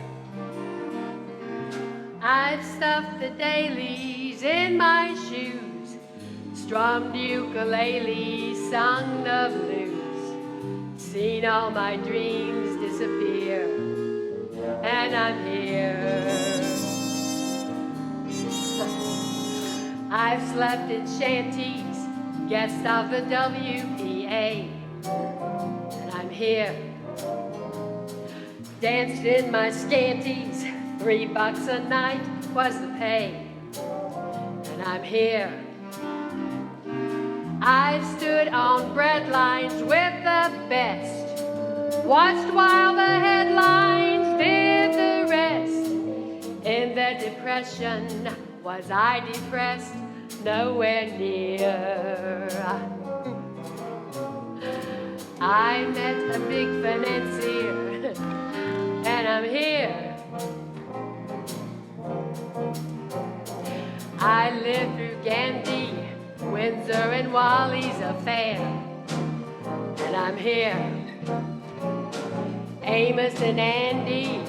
I've stuffed the dailies in my shoes, strummed ukulele, sung the blues, seen all my dreams disappear, and I'm here. I've slept in shanties, guest of the WPA, and I'm here. Danced in my scanties, $3 a night was the pay, and I'm here. I've stood on bread lines with the best, watched while the headlines did the rest. In the depression, was I depressed? Nowhere near. I met a big financier, and I'm here. I lived through Gandhi, Windsor, and Wally's affair, and I'm here. Amos and Andy,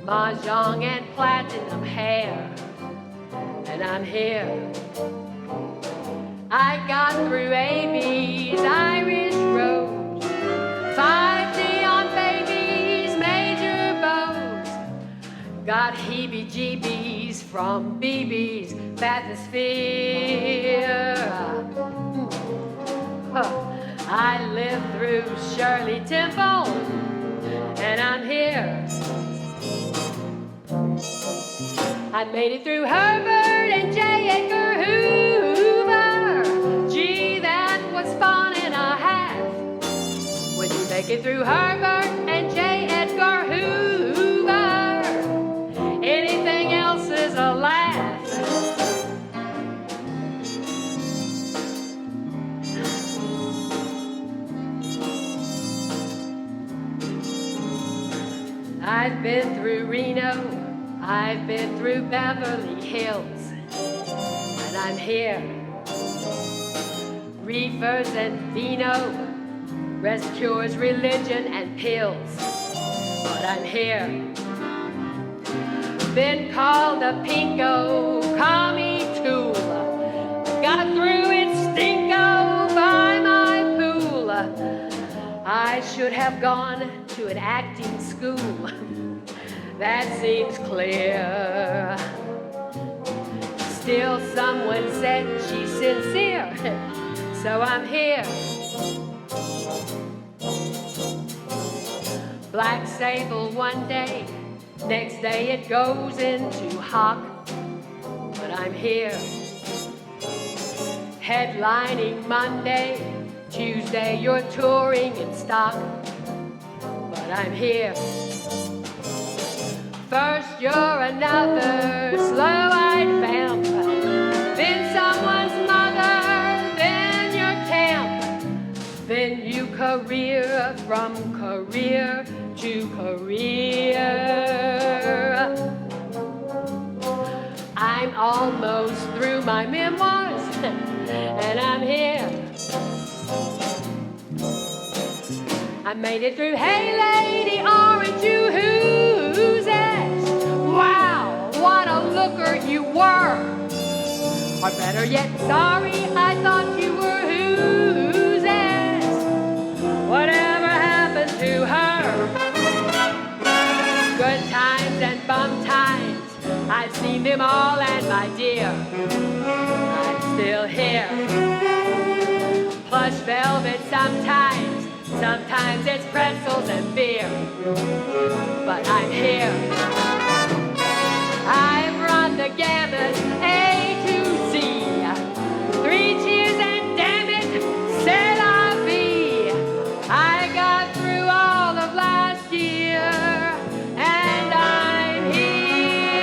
Mahjong and platinum hair, and I'm here. I got through AB's Irish Rose, 5 neon babies, major bows, got heebie-jeebies from BB's bathysphere. I lived through Shirley Temple, and I'm here. I made it through Herbert and J. Edgar Hoover. Gee, that was fun and a half. When you make it through Herbert and J. Edgar Hoover, anything else is a laugh. I've been through Reno, I've been through Beverly Hills, and I'm here. Reefers and vino, rest cures, religion, and pills, but I'm here. Been called a pinko, call me tool, got through it stinko by my pool. I should have gone to an acting school, that seems clear. Still someone said she's sincere, so I'm here. Black sable one day, next day it goes into hock, but I'm here. Headlining Monday, Tuesday you're touring in stock, but I'm here. First you're another slow-eyed vamp, then someone's mother, then your camp, then you career from career to career. I'm almost through my memoirs, and I'm here. I made it through Hey Lady, aren't you who's that? Wow, what a looker you were. Or better yet, sorry, I thought you were who's that? Whatever happened to her? Good times and bum times, I've seen them all, and my dear, I'm still here. Plush velvet sometimes it's pretzels and beer, but I'm here. I've run the gamut, A to Z, 3 cheers and damn it, c'est la vie. I got through all of last year, and I'm here.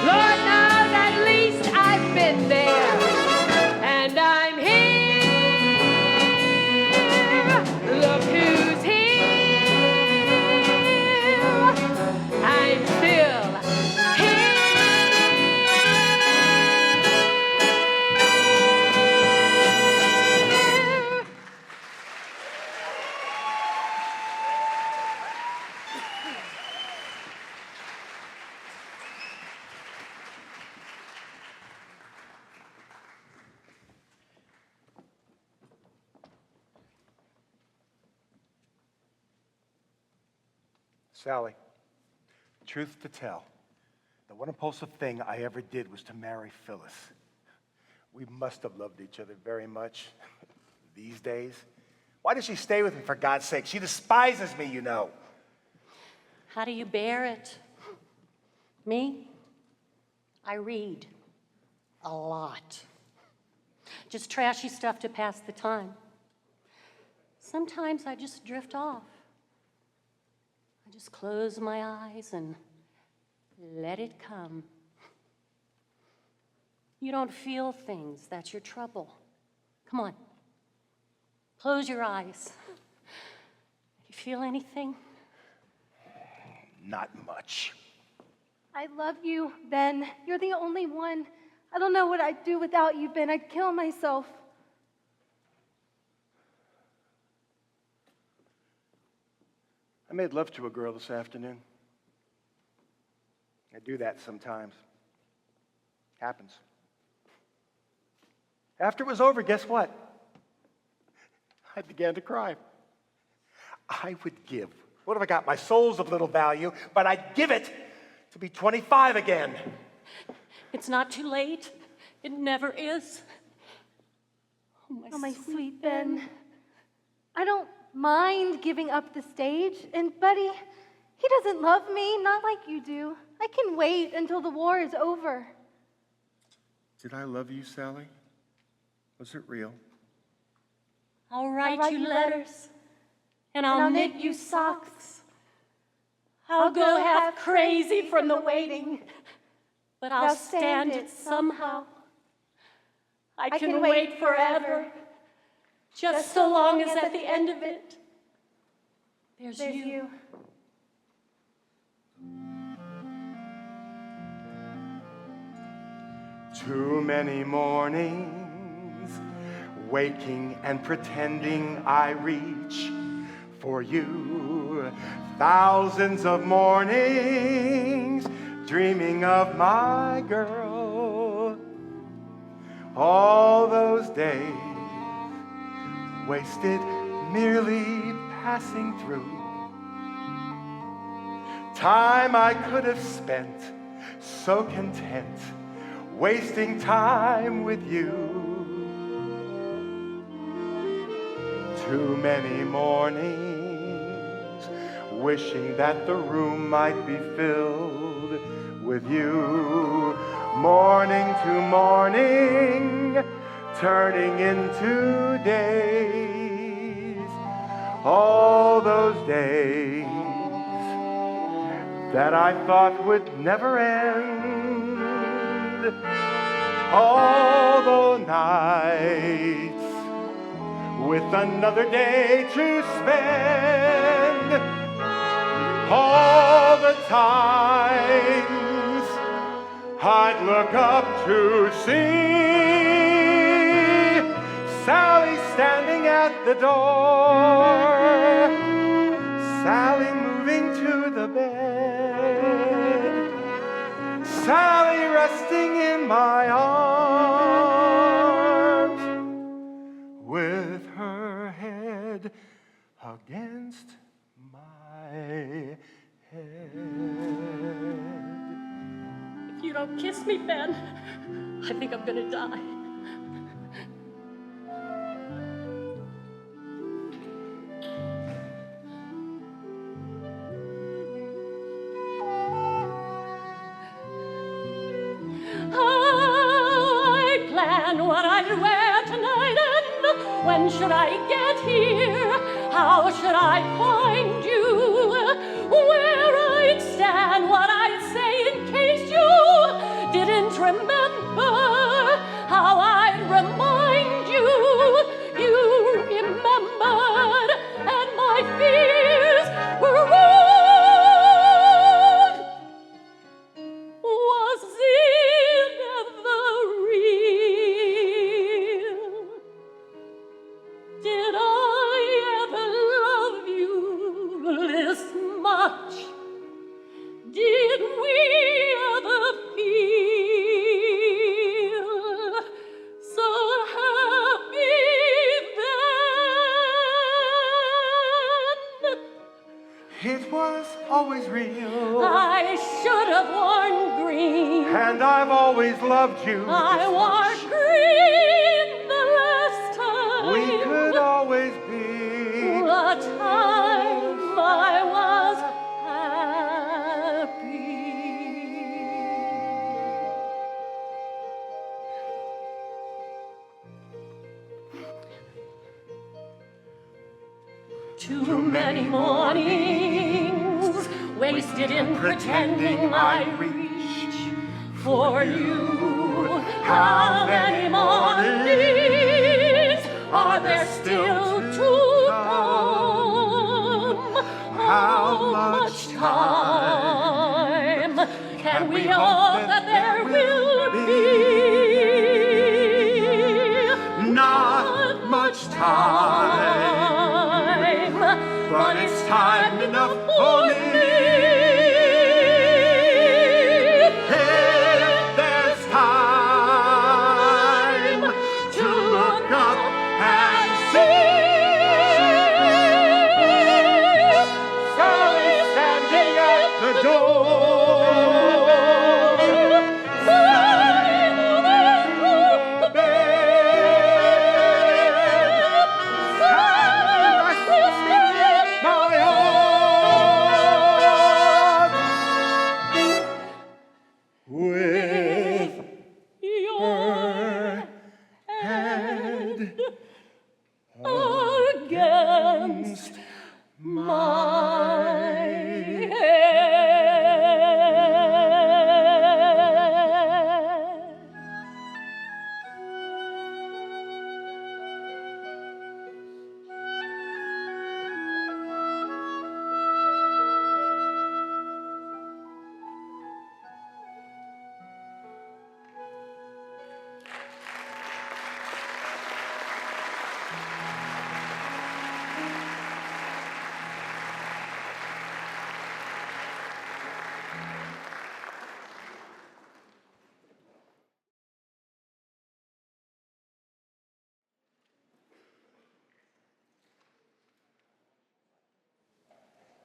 Lord knows at least I've been there, and I'm here. Look who's here. Sally, truth to tell, the one impulsive thing I ever did was to marry Phyllis. We must have loved each other very much these days. Why does she stay with me, for God's sake? She despises me, you know. How do you bear it? Me? I read a lot. Just trashy stuff to pass the time. Sometimes I just drift off. I just close my eyes and let it come. You don't feel things, that's your trouble. Come on, close your eyes. You feel anything? Not much. I love you, Ben. You're the only one. I don't know what I'd do without you, Ben. I'd kill myself. I made love to a girl this afternoon. I do that sometimes. Happens. After it was over, guess what? I began to cry. I would give. What have I got? My soul's of little value, but I'd give it to be 25 again. It's not too late. It never is. Oh, my sweet Ben. I don't mind giving up the stage. And, Buddy, he doesn't love me, not like you do. I can wait until the war is over. Did I love you, Sally? Was it real? I'll write you letters, and I'll knit you socks. I'll go half crazy from the waiting, but I'll stand it somehow. I can wait forever, just so long as at the end of it, there's you. Too many mornings, waking and pretending I reach for you. Thousands of mornings, dreaming of my girl. All those days, wasted merely passing through. Time I could have spent so content, wasting time with you. Too many mornings, wishing that the room might be filled with you. Morning to morning, turning into days. All those days that I thought would never end. All the nights with another day to spend. All the times I'd look up to see Sally standing at the door, Sally moving to the bed, Sally resting in my arms with her head against my head. If you don't kiss me, Ben, I think I'm gonna die. I plan what I'd wear tonight, and when should I get here? How should I find you? Where I'd stand, what I'd say in case you didn't remember. How I'd remind you, you remembered, and my fears were rude. Was it ever real? Did I ever love you this much? Did It was always real. I should have worn green. And I've always loved you. I wore green the last time. We could always be the time I was happy. Too many mornings wasted in pretending I reach for you. How many mornings are there still to come? How much time can we hope that there will be? not much time, but it's time enough for me. If there's time to look up and see Sally standing at the door. Against my head.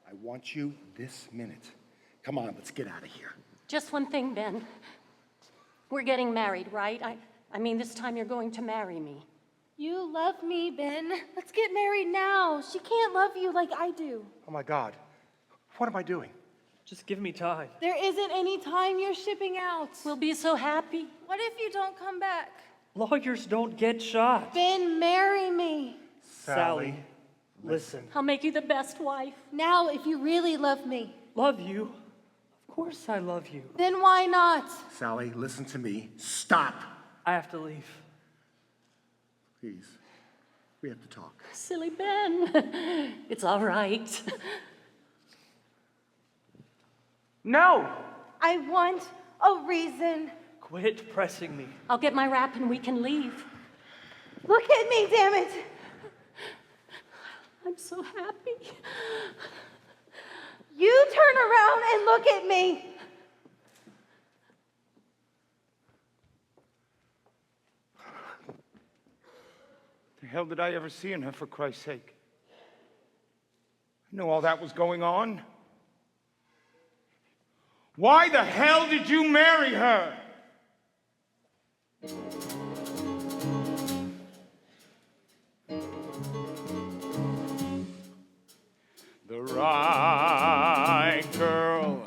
I want you this minute. Come on, let's get out of here. Just one thing, Ben. We're getting married, right? I mean, this time you're going to marry me. You love me, Ben. Let's get married now. She can't love you like I do. Oh my God, what am I doing? Just give me time. There isn't any time. You're shipping out. We'll be so happy. What if you don't come back? Lawyers don't get shot. Ben, marry me. Sally, listen. I'll make you the best wife. Now, if you really love me. Love you? Of course I love you. Then why not? Sally, listen to me. Stop. I have to leave. Please, we have to talk. Silly Ben. It's all right. No! I want a reason. Quit pressing me. I'll get my wrap and we can leave. Look at me, damn it. I'm so happy. You turn around and look at me. The hell did I ever see in her, for Christ's sake? I knew all that was going on. Why the hell did you marry her? The right girl.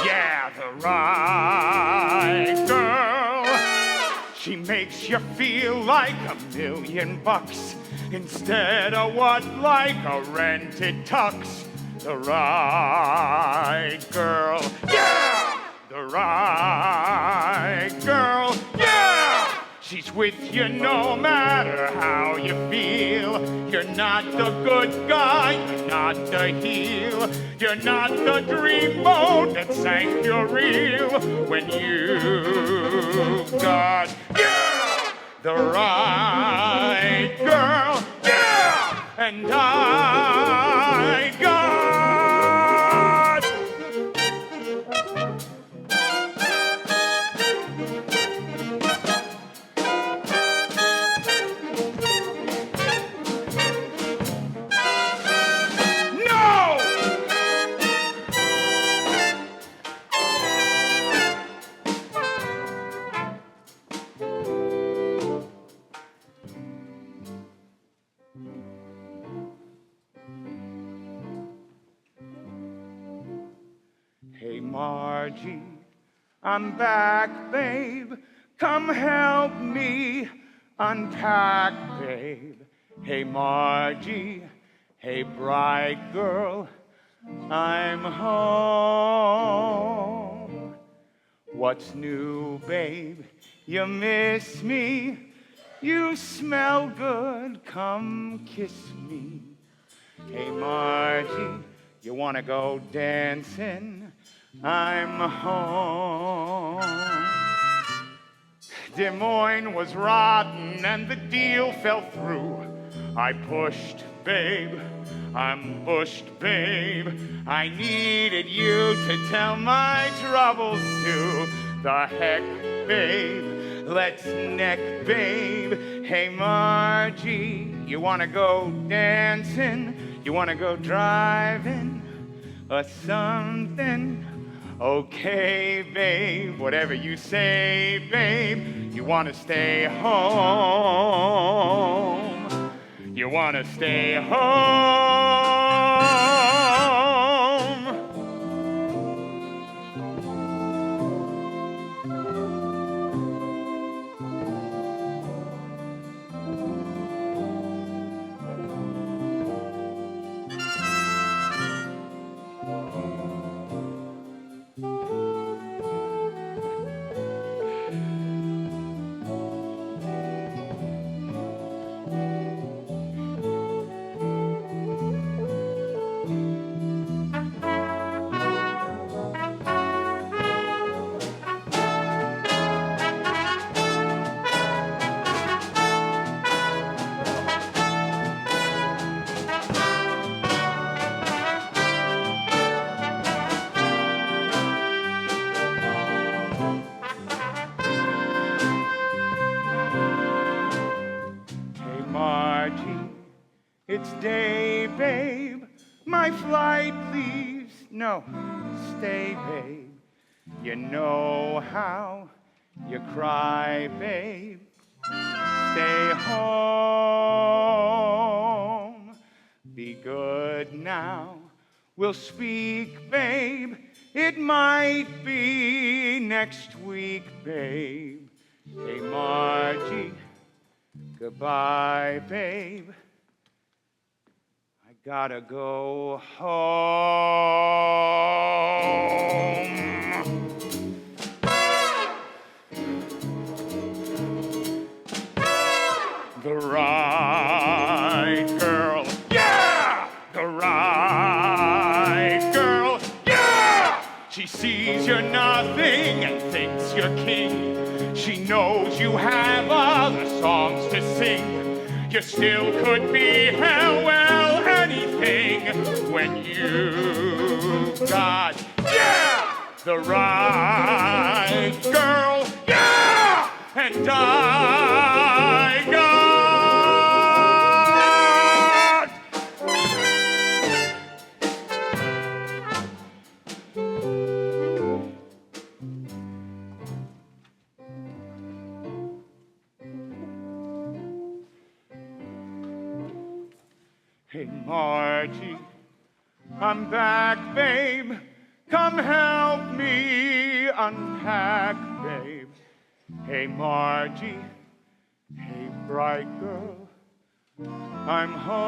Yeah, the right girl. She makes you feel like $1,000,000 instead of what, like a rented tux. The right girl. Yeah! The right girl. Yeah! She's with you no matter how you feel. You're not the good guy, you're not the heel. You're not the dreamboat that sank your reel. When you got, yeah, the right girl, yeah, and I got. Margie, I'm back, babe. Come help me unpack, babe. Hey, Margie, hey, bright girl, I'm home. What's new, babe? You miss me? You smell good, come kiss me. Hey, Margie, you wanna go dancing? I'm home. Des Moines was rotten and the deal fell through. I pushed, babe, I'm bushed, babe. I needed you to tell my troubles to. The heck, babe, let's neck, babe. Hey, Margie, you wanna go dancing? You wanna go driving or something? Okay, babe, whatever you say, babe. You wanna stay home? You wanna stay home? It's day, babe. My flight leaves. No, stay, babe. You know how you cry, babe. Stay home. Be good now. We'll speak, babe. It might be next week, babe. Hey, Margie. Goodbye, babe. Gotta go home. The right girl, yeah! The right girl, yeah! She sees you're nothing and thinks you're king. She knows you have other songs to sing. You still could be well anything when you've got, yeah, the right girl, yeah, and I got. Hey, Margie, I'm back, babe. Come help me unpack, babe. Hey, Margie, hey, bright girl, I'm home.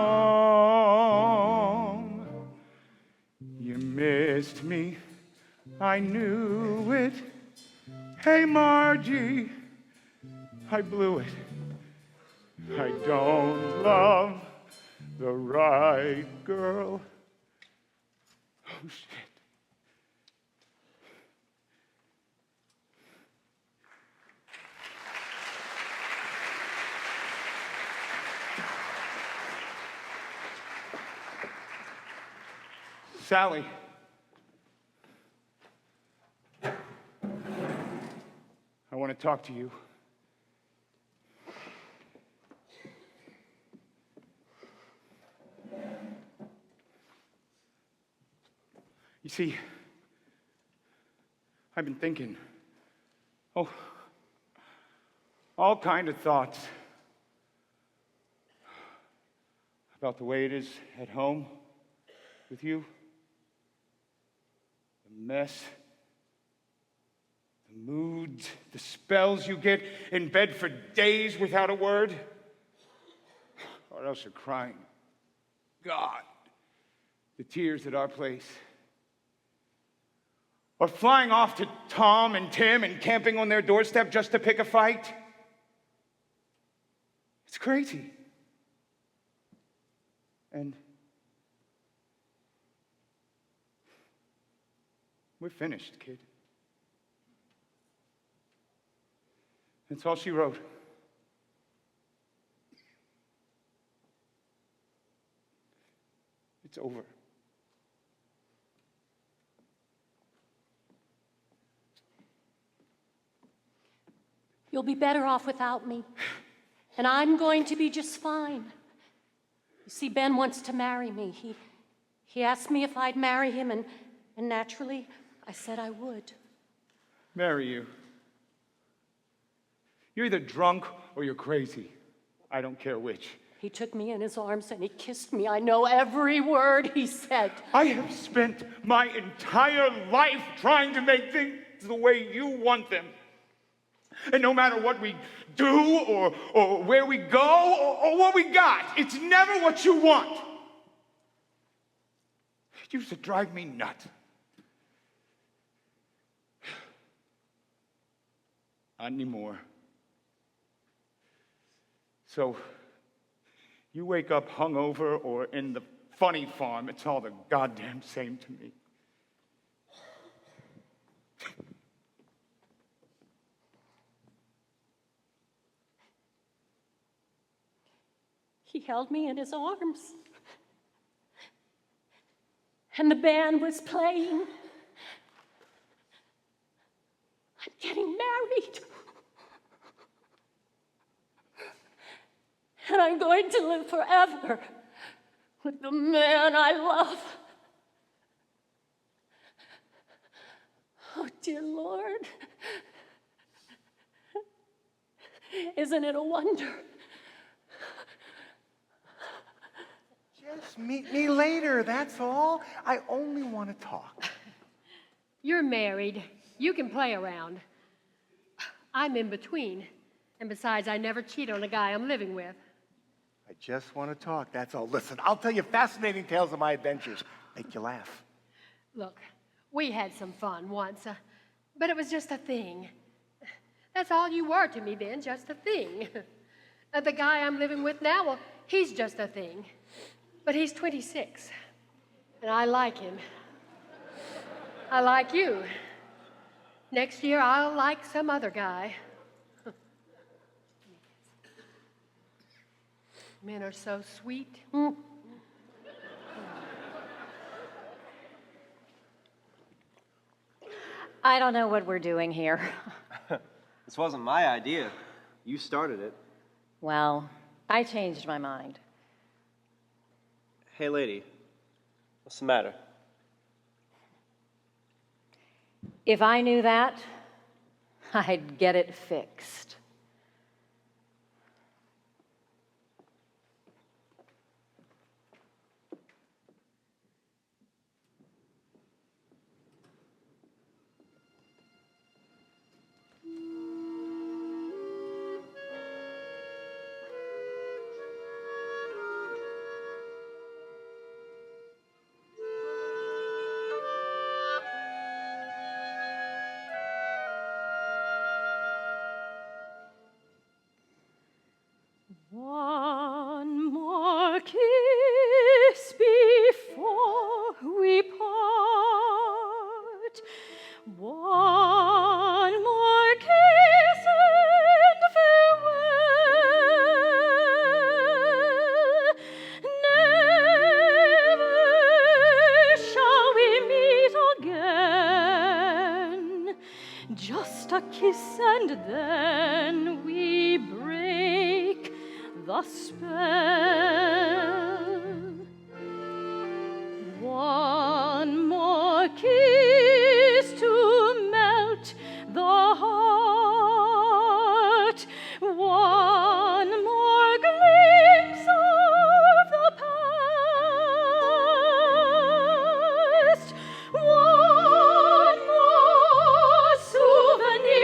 You missed me, I knew it. Hey, Margie, I blew it. I don't love the right girl. Oh, shit. Sally. I want to talk to you. You see, I've been thinking, all kind of thoughts about the way it is at home with you, the mess moods, the spells you get in bed for days without a word. Or else you're crying. God, the tears at our place. Or flying off to Tom and Tim and camping on their doorstep just to pick a fight. It's crazy. And we're finished, kid. That's all she wrote. It's over. You'll be better off without me. And I'm going to be just fine. You see, Ben wants to marry me. He asked me if I'd marry him, and naturally, I said I would. Marry you? You're either drunk or you're crazy. I don't care which. He took me in his arms and he kissed me. I know every word he said. I have spent my entire life trying to make things the way you want them. And no matter what we do or where we go or what we got, it's never what you want. It used to drive me nuts. Not anymore. So, you wake up hungover or in the funny farm, it's all the goddamn same to me. He held me in his arms. And the band was playing. I'm getting married. And I'm going to live forever with the man I love. Oh, dear Lord. Isn't it a wonder? Just meet me later, that's all. I only want to talk. You're married. You can play around. I'm in between. And besides, I never cheat on a guy I'm living with. I just want to talk, that's all. Listen, I'll tell you fascinating tales of my adventures. Make you laugh. Look, we had some fun once, but it was just a thing. That's all you were to me, Ben, just a thing. The guy I'm living with now, well, he's just a thing. But he's 26, and I like him. I like you. Next year, I'll like some other guy. Men are so sweet. I don't know what we're doing here. This wasn't my idea. You started it. Well, I changed my mind. Hey, lady. What's the matter? If I knew that, I'd get it fixed. One more kiss before we part. One more kiss and farewell. Never shall we meet again. Just a kiss and then we break the spell. One more kiss to melt the heart. One more glimpse of the past. One more souvenir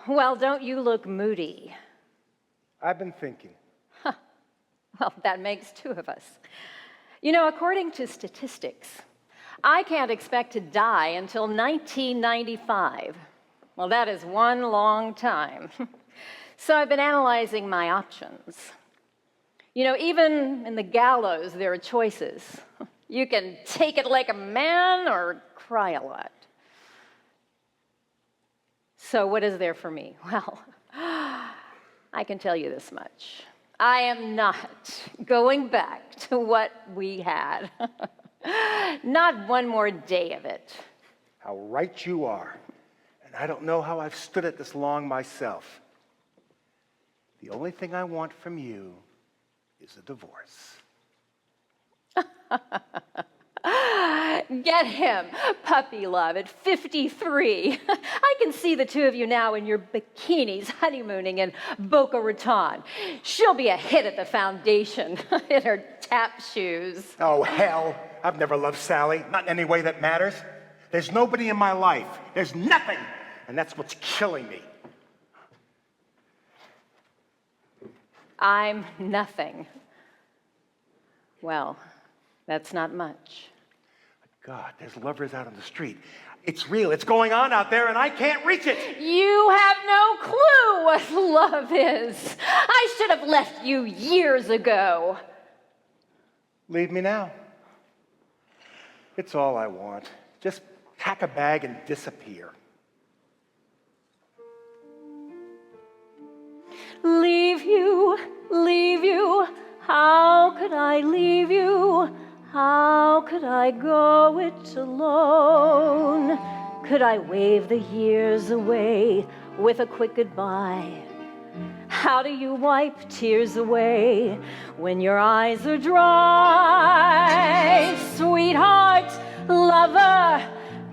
Well, don't you look moody? I've been thinking. Well, that makes two of us. You know, according to statistics, I can't expect to die until 1995. Well, that is one long time. So I've been analyzing my options. You know, even in the gallows, there are choices. You can take it like a man or cry a lot. So what is there for me? Well, I can tell you this much. I am not going back to what we had. Not one more day of it. How right you are. And I don't know how I've stood it this long myself. The only thing I want from you is a divorce. Get him, puppy love, at 53. I can see the two of you now in your bikinis honeymooning in Boca Raton. She'll be a hit at the foundation in her tap shoes. Oh, hell. I've never loved Sally, not in any way that matters. There's nobody in my life. There's nothing. And that's what's killing me. I'm nothing. Well, that's not much. God, there's lovers out on the street. It's real. It's going on out there, and I can't reach it. You have no clue what love is. I should have left you years ago. Leave me now. It's all I want. Just pack a bag and disappear. Leave you, how could I leave you? How could I go it alone? Could I wave the years away with a quick goodbye? How do you wipe tears away when your eyes are dry? Sweetheart, lover,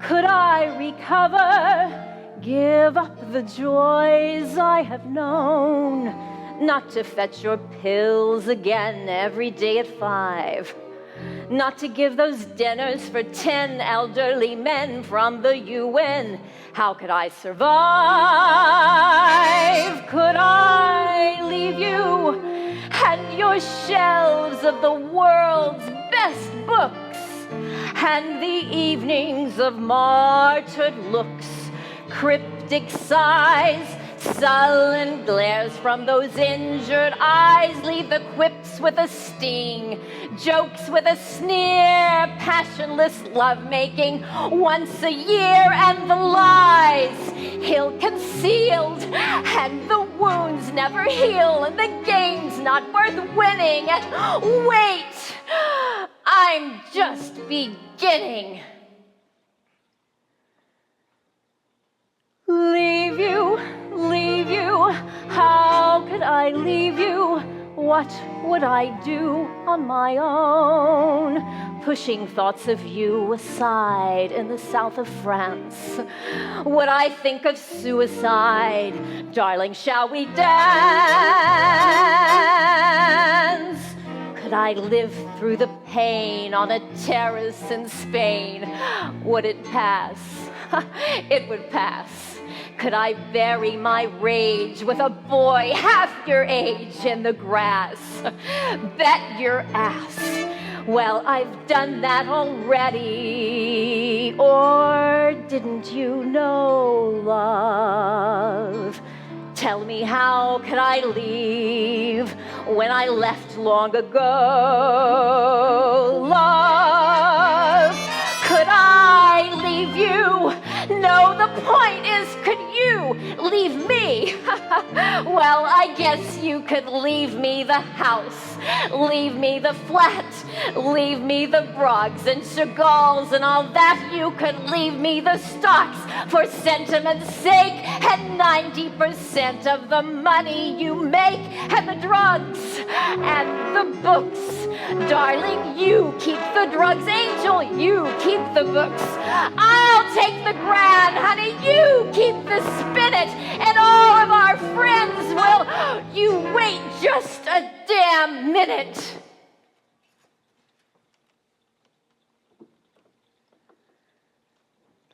could I recover? Give up the joys I have known, not to fetch your pills again every day at 5, not to give those dinners for 10 elderly men from the UN. How could I survive? Could I leave you and your shelves of the world's best books and the evenings of martyred looks? Cryptic sighs, sullen glares from those injured eyes. Leave the quips with a sting, jokes with a sneer, passionless lovemaking once a year, and the lies ill concealed, and the wounds never heal, and the game's not worth winning. And wait, I'm just beginning. Leave you, how could I leave you? What would I do on my own? Pushing thoughts of you aside in the south of France. Would I think of suicide? Darling, shall we dance? Could I live through the pain on a terrace in Spain? Would it pass? It would pass. Could I bury my rage with a boy half your age in the grass? Bet your ass. Well, I've done that already. Or didn't you know, love? Tell me, how could I leave when I left long ago? Love, could I leave you? No, the point is, could you leave me? Well, I guess you could leave me the house, leave me the flat, leave me the Brogs and Seagulls and all that. You could leave me the stocks for sentiment's sake, and 90% of the money you make, and the drugs and the books. Darling, you keep the drugs. Angel, you keep the books. I'll take the grand, honey, you keep the spinach, and all of our friends will. You wait just a damn minute.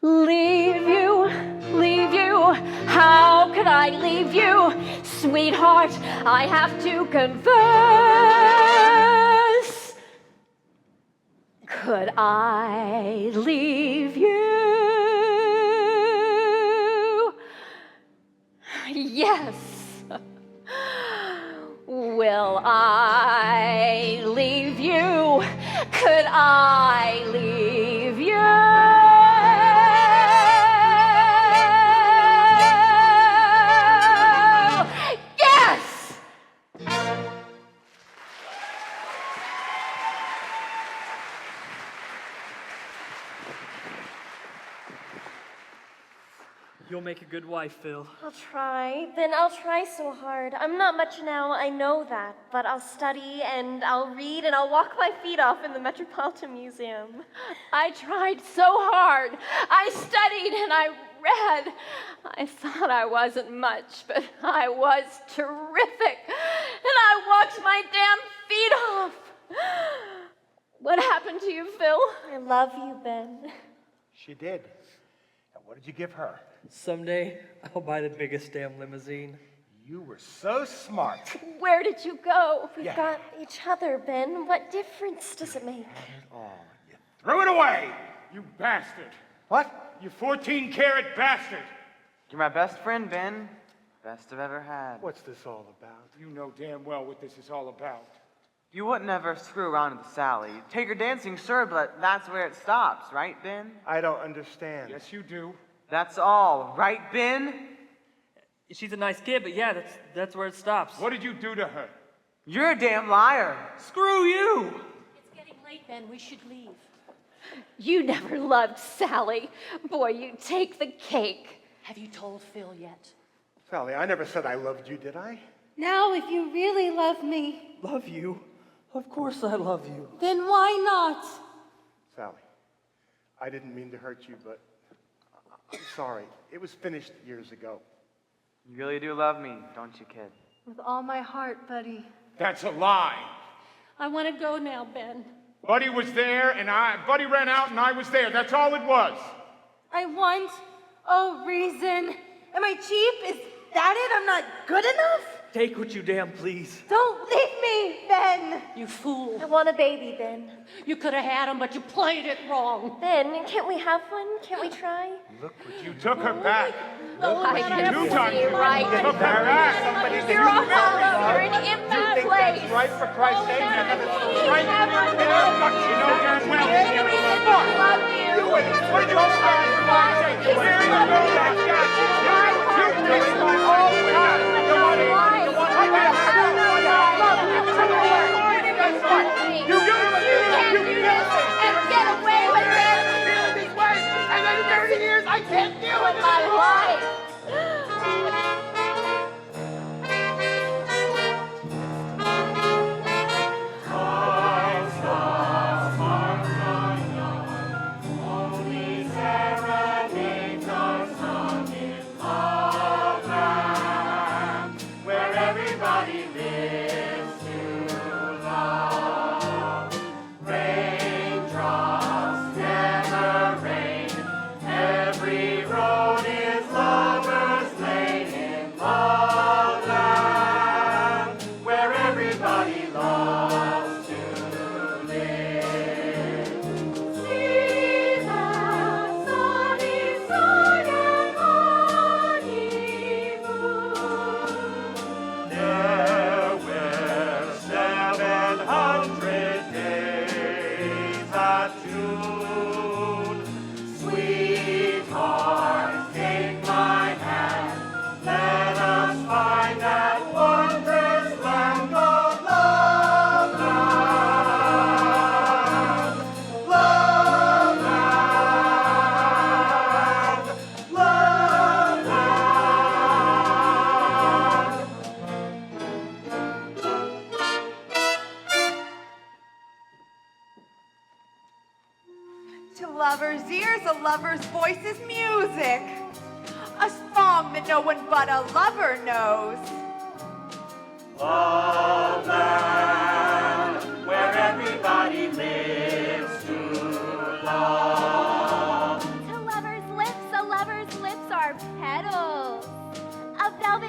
Leave you, how could I I leave you, sweetheart, I have to confess. Could I leave you? Yes. Will I leave you? Could I leave you? Yes! You'll make a good wife, Phil. I'll try. Then I'll try so hard. I'm not much now, I know that. But I'll study and I'll read and I'll walk my feet off in the Metropolitan Museum. I tried so hard. I studied and I read. I thought I wasn't much, but I was terrific. And I walked my damn feet off. What happened to you, Phil? I love you, Ben. She did. And what did you give her? Someday, I'll buy the biggest damn limousine. You were so smart. Where did you go? We've got each other, Ben. What difference does it make? Throw it away, you bastard. What? You 14-carat bastard. You're my best friend, Ben. Best I've ever had. What's this all about? You know damn well what this is all about. You wouldn't ever screw around with Sally. Take her dancing, sure, but that's where it stops, right, Ben? I don't understand. Yes, you do. That's all, right, Ben? She's a nice kid, but yeah, that's where it stops. What did you do to her? You're a damn liar. Screw you. It's getting late, Ben. We should leave. You never loved Sally. Boy, you take the cake. Have you told Phil yet? Sally, I never said I loved you, did I? Now, if you really love me, Love you? Of course I love you. then why not? Sally, I didn't mean to hurt you, but I'm sorry. It was finished years ago. You really do love me, don't you, kid? With all my heart, buddy. That's a lie. I want to go now, Ben. Buddy was there, and Buddy ran out, and I was there. That's all it was. I want a reason. Am I cheap? Is that it? I'm not good enough? Take what you damn please. Don't leave me, Ben. You fool. I want a baby, Ben. You could have had him, but you played it wrong. Ben, can't we have one? Can't we try? Look what you took her back. I can't You done see right. took her back. You're a hollow. You're an empty place. Right, for Christ's sake. Right. You know damn well you never loved I love you. What did you want to for God's sake? Where you go, that guy? You missed my whole time. You can't do this and get away with it. And then in 30 years, I can't do With my life. lover's ears, a lover's voice is music. A song that no one but a lover knows. Love land, where everybody lives to love. To lovers' lips, a lover's lips are petals. A velvet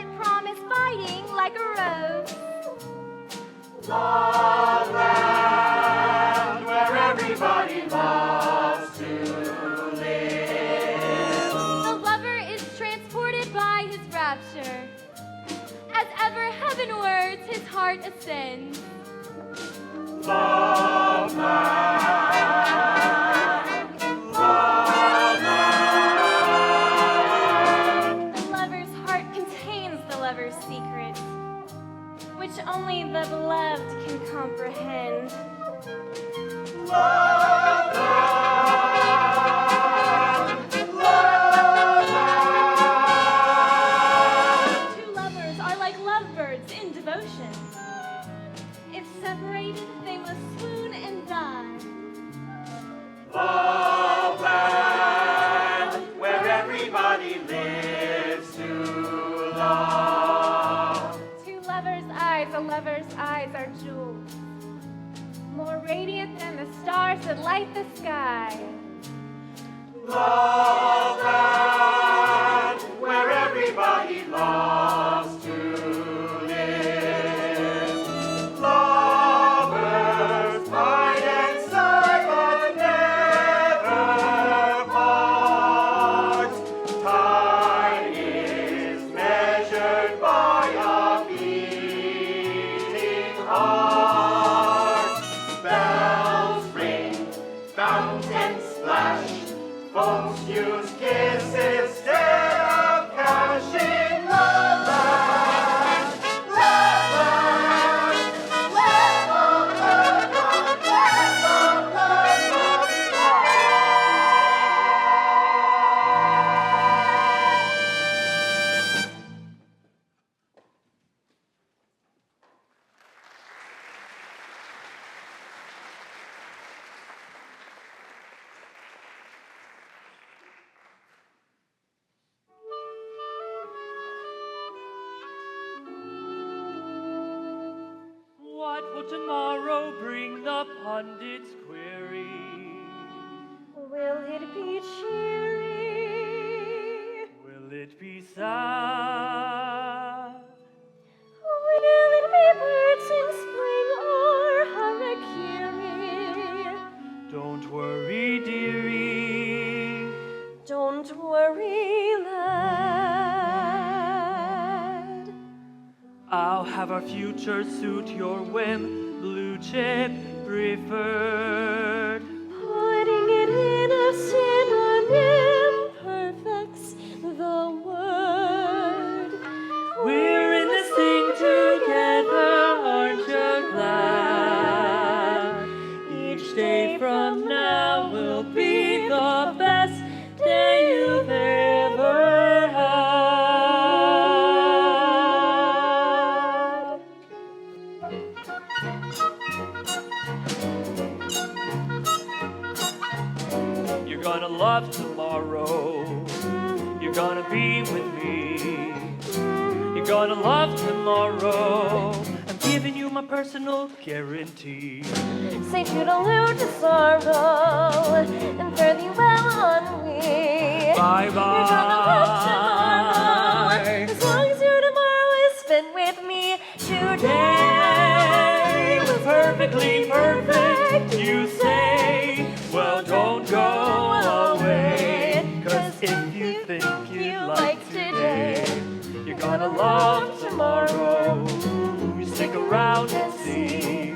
heart ascends. Love man, love man. The lover's heart contains the lover's secret, which only the beloved can comprehend. Love man, love man. Two lovers are like lovebirds in devotion. If separated, they must swoon and die. Love land, where everybody lives to love. Two lovers' eyes, a lover's eyes are jewels, more radiant than the stars that light the sky. Love land, where everybody loves to live. Lovers fight and sigh but never part. Time is measured by a beating heart. Bells ring, fountains splash, folks use kisses instead of cash in love land. Love land, love, love, love, love, love, love, love, What will tomorrow bring? The pundits query. Will it be cheery? Will it be sad? Will it be birds in spring or harakiri? Don't worry, dearie. Don't worry, lad. I'll have our future suit your whim. Blue chip preferred. Putting it in a synonym perfects the word. We're in this thing together, aren't you glad? Each day from now will be the best day you've ever had. You're gonna love tomorrow. You're gonna be with me. You're gonna love tomorrow. I'm giving you my personal guarantee. Say toodaloo to sorrow and fare thee well ennui. Bye You're gonna love tomorrow bye. as long as your tomorrow is spent with me. Today was perfectly perfect, you say. Well, don't go away, 'cause if you think you like today, you're gonna love tomorrow. You stick around and see.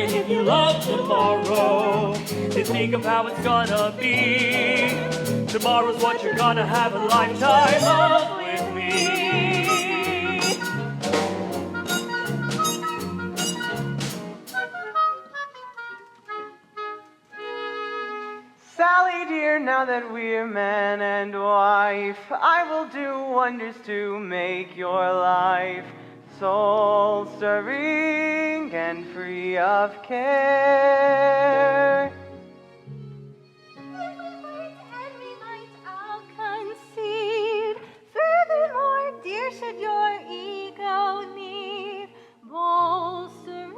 And if you love tomorrow, then think of how it's gonna be. Tomorrow's what you're gonna have a lifetime of with me. Sally dear, now that we're man and wife, I will do wonders to make your life soul stirring and free of care. And we might all concede. Furthermore, dear, should your ego need bolstering,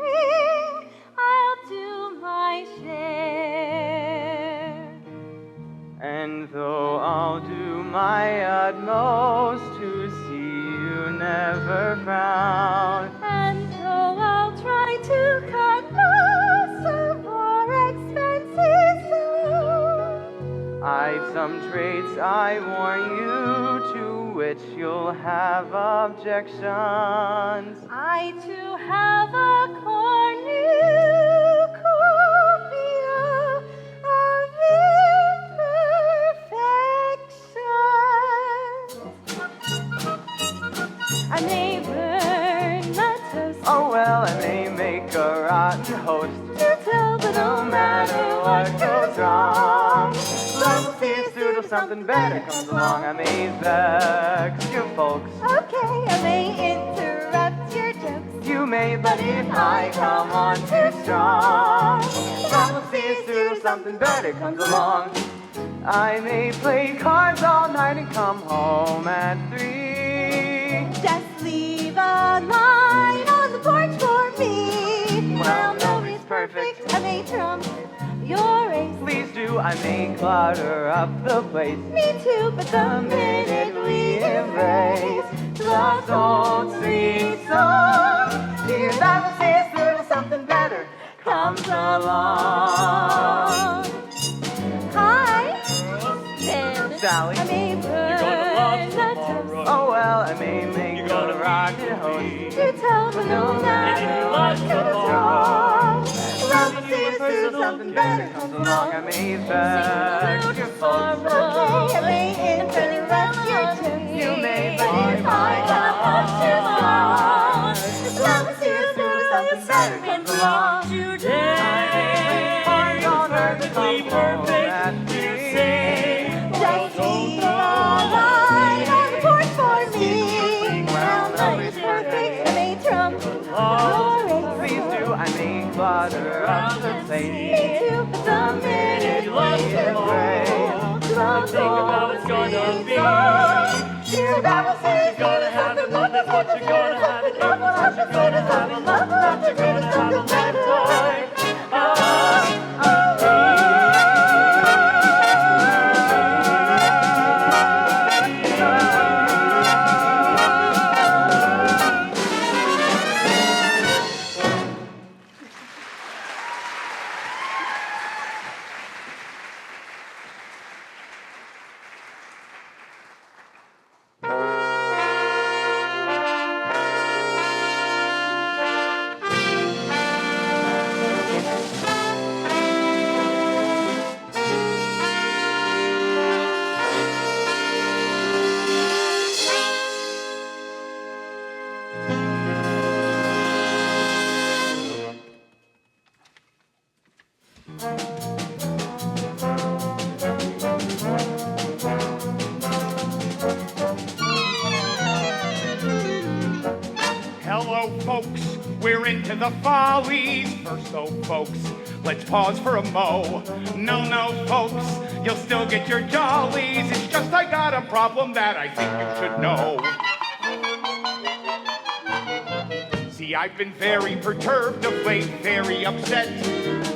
I'll do my share. And though I'll do my utmost to see you never frown, And though I'll try to cut loss of more expenses soon, I've some traits I warn you to which you'll have objections. I too have a cornucopia of imperfections. I may burn the toast. Oh well, I may make a rotten host. To tell, but no matter what goes wrong, love will see us through till something better comes along. I may vex you folks. Okay, I may interrupt your jokes. You may, but if I come on too strong, love will see us through till something better comes along. I may play cards all night and come home at 3. Just leave a line on the porch for me. Well, nobody's perfect. I may trump your ace. Please do, I may clutter up the place. Me too, but the minute we embrace love's old sweet song, dear, that will see us through till something better comes along. Hi, then Sally. I may burn the toast. Oh well, I may make a rotten host. To tell, but no matter what goes wrong, love will see us through something better comes along. I may vex your folks. Okay, I may interrupt your jokes. You may, but if I come on too strong, love will see us through something better comes along. Today, perfectly perfect, you say. Just leave a line on the porch for me. Well, nobody's perfect, I may trump your ace. Please do, I may clutter up the place. Me too, but the minute we embrace love's Think about what's gonna be. dear, that will say You're gonna have it, love is what you're gonna have it. Love is what you're gonna have it. Love is what you're gonna have it. Hello, folks. We're into the follies. First, though, folks, let's pause for a mo. No, folks, you'll still get your jollies. It's just I got a problem that I think you should know. See, I've been very perturbed of late, very upset,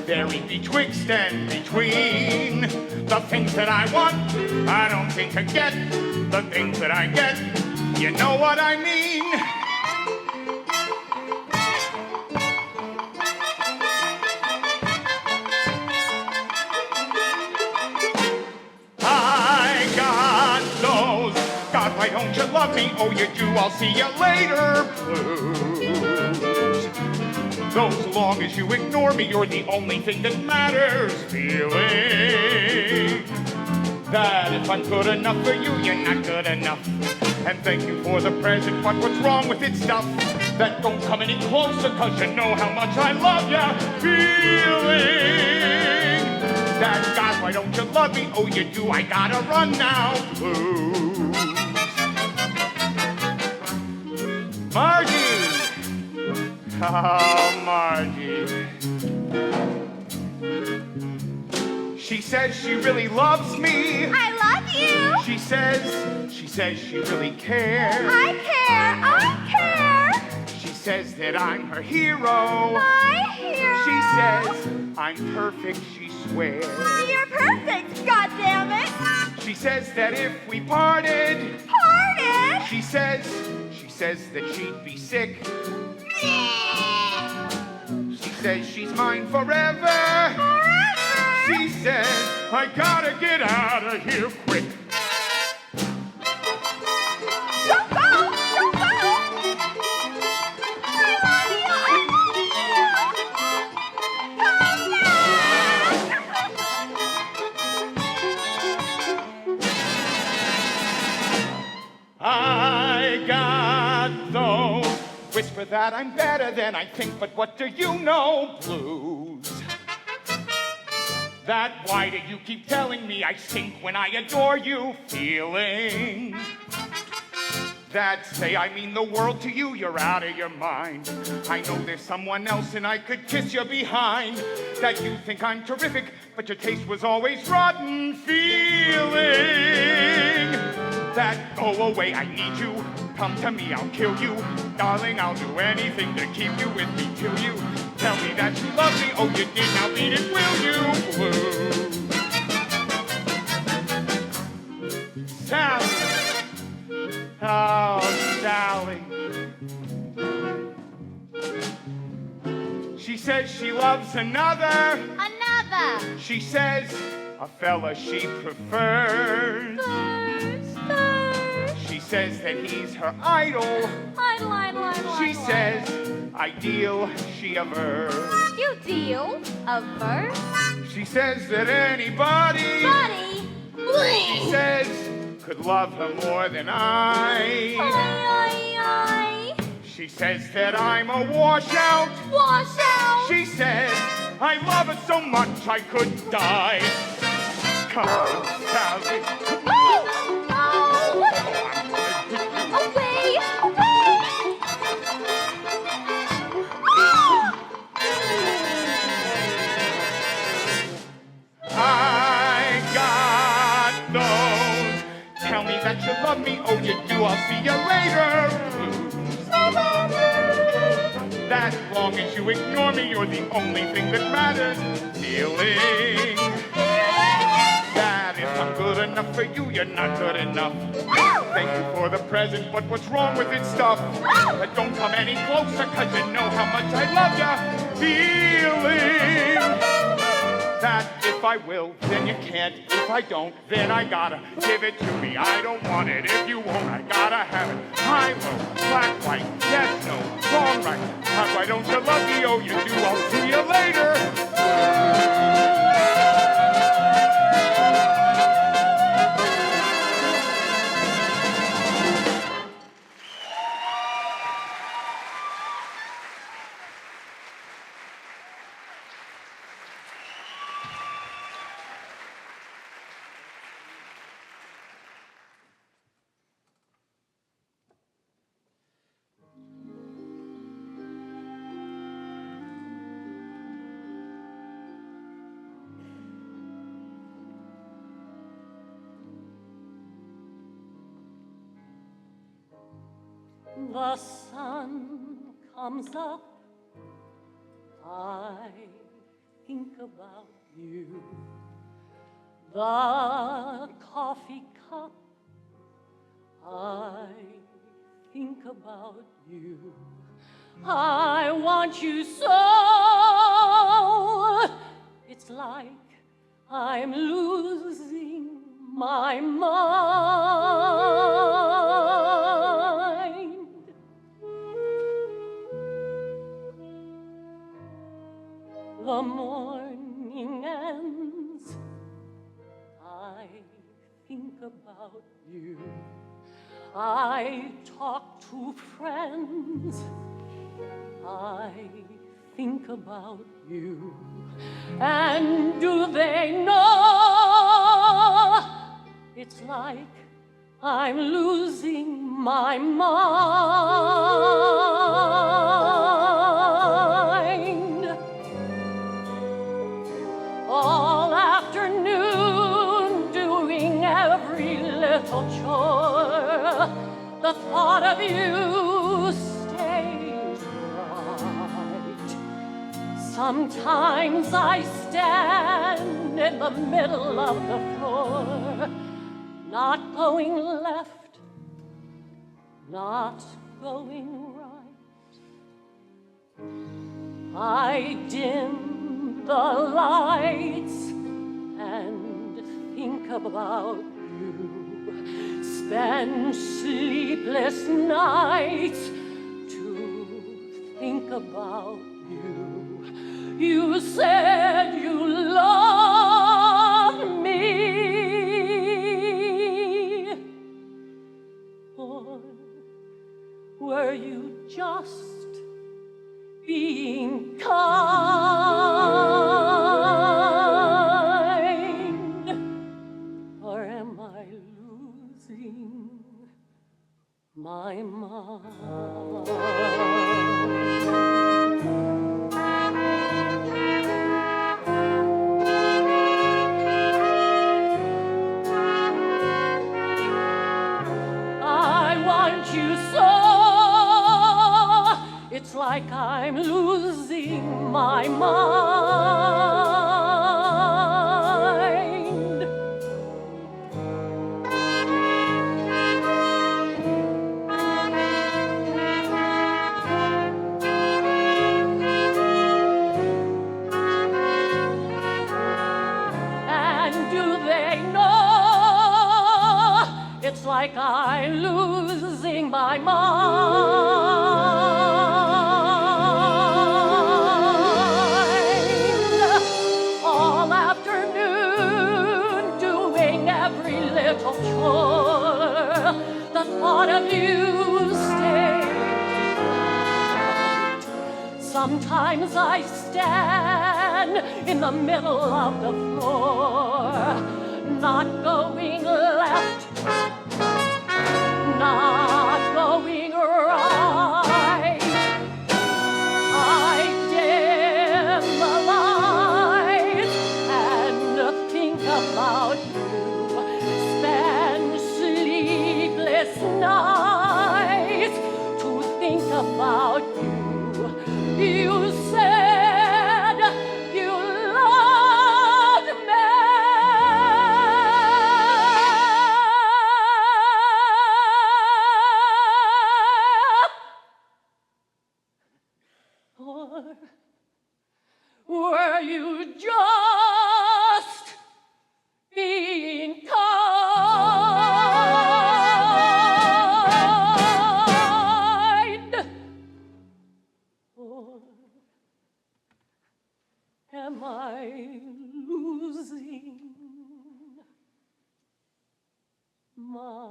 very betwixt and between. The things that I want, I don't seem to get. The things that I get, you know what I mean. Why don't you love me? Oh, you do, I'll see you later blues. Though so long as you ignore me, you're the only thing that matters. Feeling that if I'm good enough for you, you're not good enough. And thank you for the present, but what's wrong with it stuff? That don't come any closer, cause you know how much I love ya. Feeling that, God, why don't you love me? Oh, you do, I gotta run now. Blues. Margie! Oh, Margie. She says she really loves me. I love you. She says she really cares. I care. She says that I'm her hero. My hero. She says I'm perfect, she swears. You're perfect, goddammit. She says that if we parted. Parted? She says that she'd be sick. She says she's mine forever. She says I gotta get out of here quick. Don't go! I love you! for that I'm better than I think, but what do you know? Blues. That why do you keep telling me I stink when I adore you? Feelings that say I mean the world to you, you're out of your mind. I know there's someone else and I could kiss you behind. That you think I'm terrific, but your taste was always rotten. Feeling that go away, I need you. Come to me, I'll kill you. Darling, I'll do anything to keep you with me till you tell me that you love me. Oh, you did, now beat it, will you? Blue. Sally. Oh, Sally. She says she loves another. Another. She says a fella she prefers. She says that he's her idol. She says ideal she avers. You deal, averse. She says that anybody. She says could love her more than I. She says that I'm a washout. She says I love her so much I could die. Come on, Sally. Away! I got those. Tell me that you love me. Oh, you do. I'll see you later. That long as you ignore me, you're the only thing that matters. Feeling that if I'm good enough for you, you're not good enough. Thank you for the present, but what's wrong with it stuff? Don't come any closer, cause you know how much I love ya. Feeling that if I will, then you can't. If I don't, then I gotta give it to me. I don't want it. If you won't, I gotta have it. High, low, black, white, yes, no, wrong, right. Why don't you love me? Oh, you do. I'll see you later. The sun comes up, I think about you. The coffee cup, I think about you. I want you so, it's like I'm losing my mind. The morning ends, I think about you. I talk to friends, I think about you. And do they know it's like I'm losing my mind? All afternoon doing every little chore, the thought of you stays right. Sometimes I stand in the middle of the floor, not going left, not going right. I dim the lights and think about you, spend sleepless nights to think about you. You said you loved me, or were you just my mind. I want you so, it's like I'm losing my mind. And do they know it's like I'm losing my mind? All afternoon doing every little chore, the thought of you stays. Sometimes I stand in the middle of the floor, not going left, not going right. I dim the lights and think about you, spend sleepless nights to think about you. You said you loved me. Or were you just being kind? Or am I losing my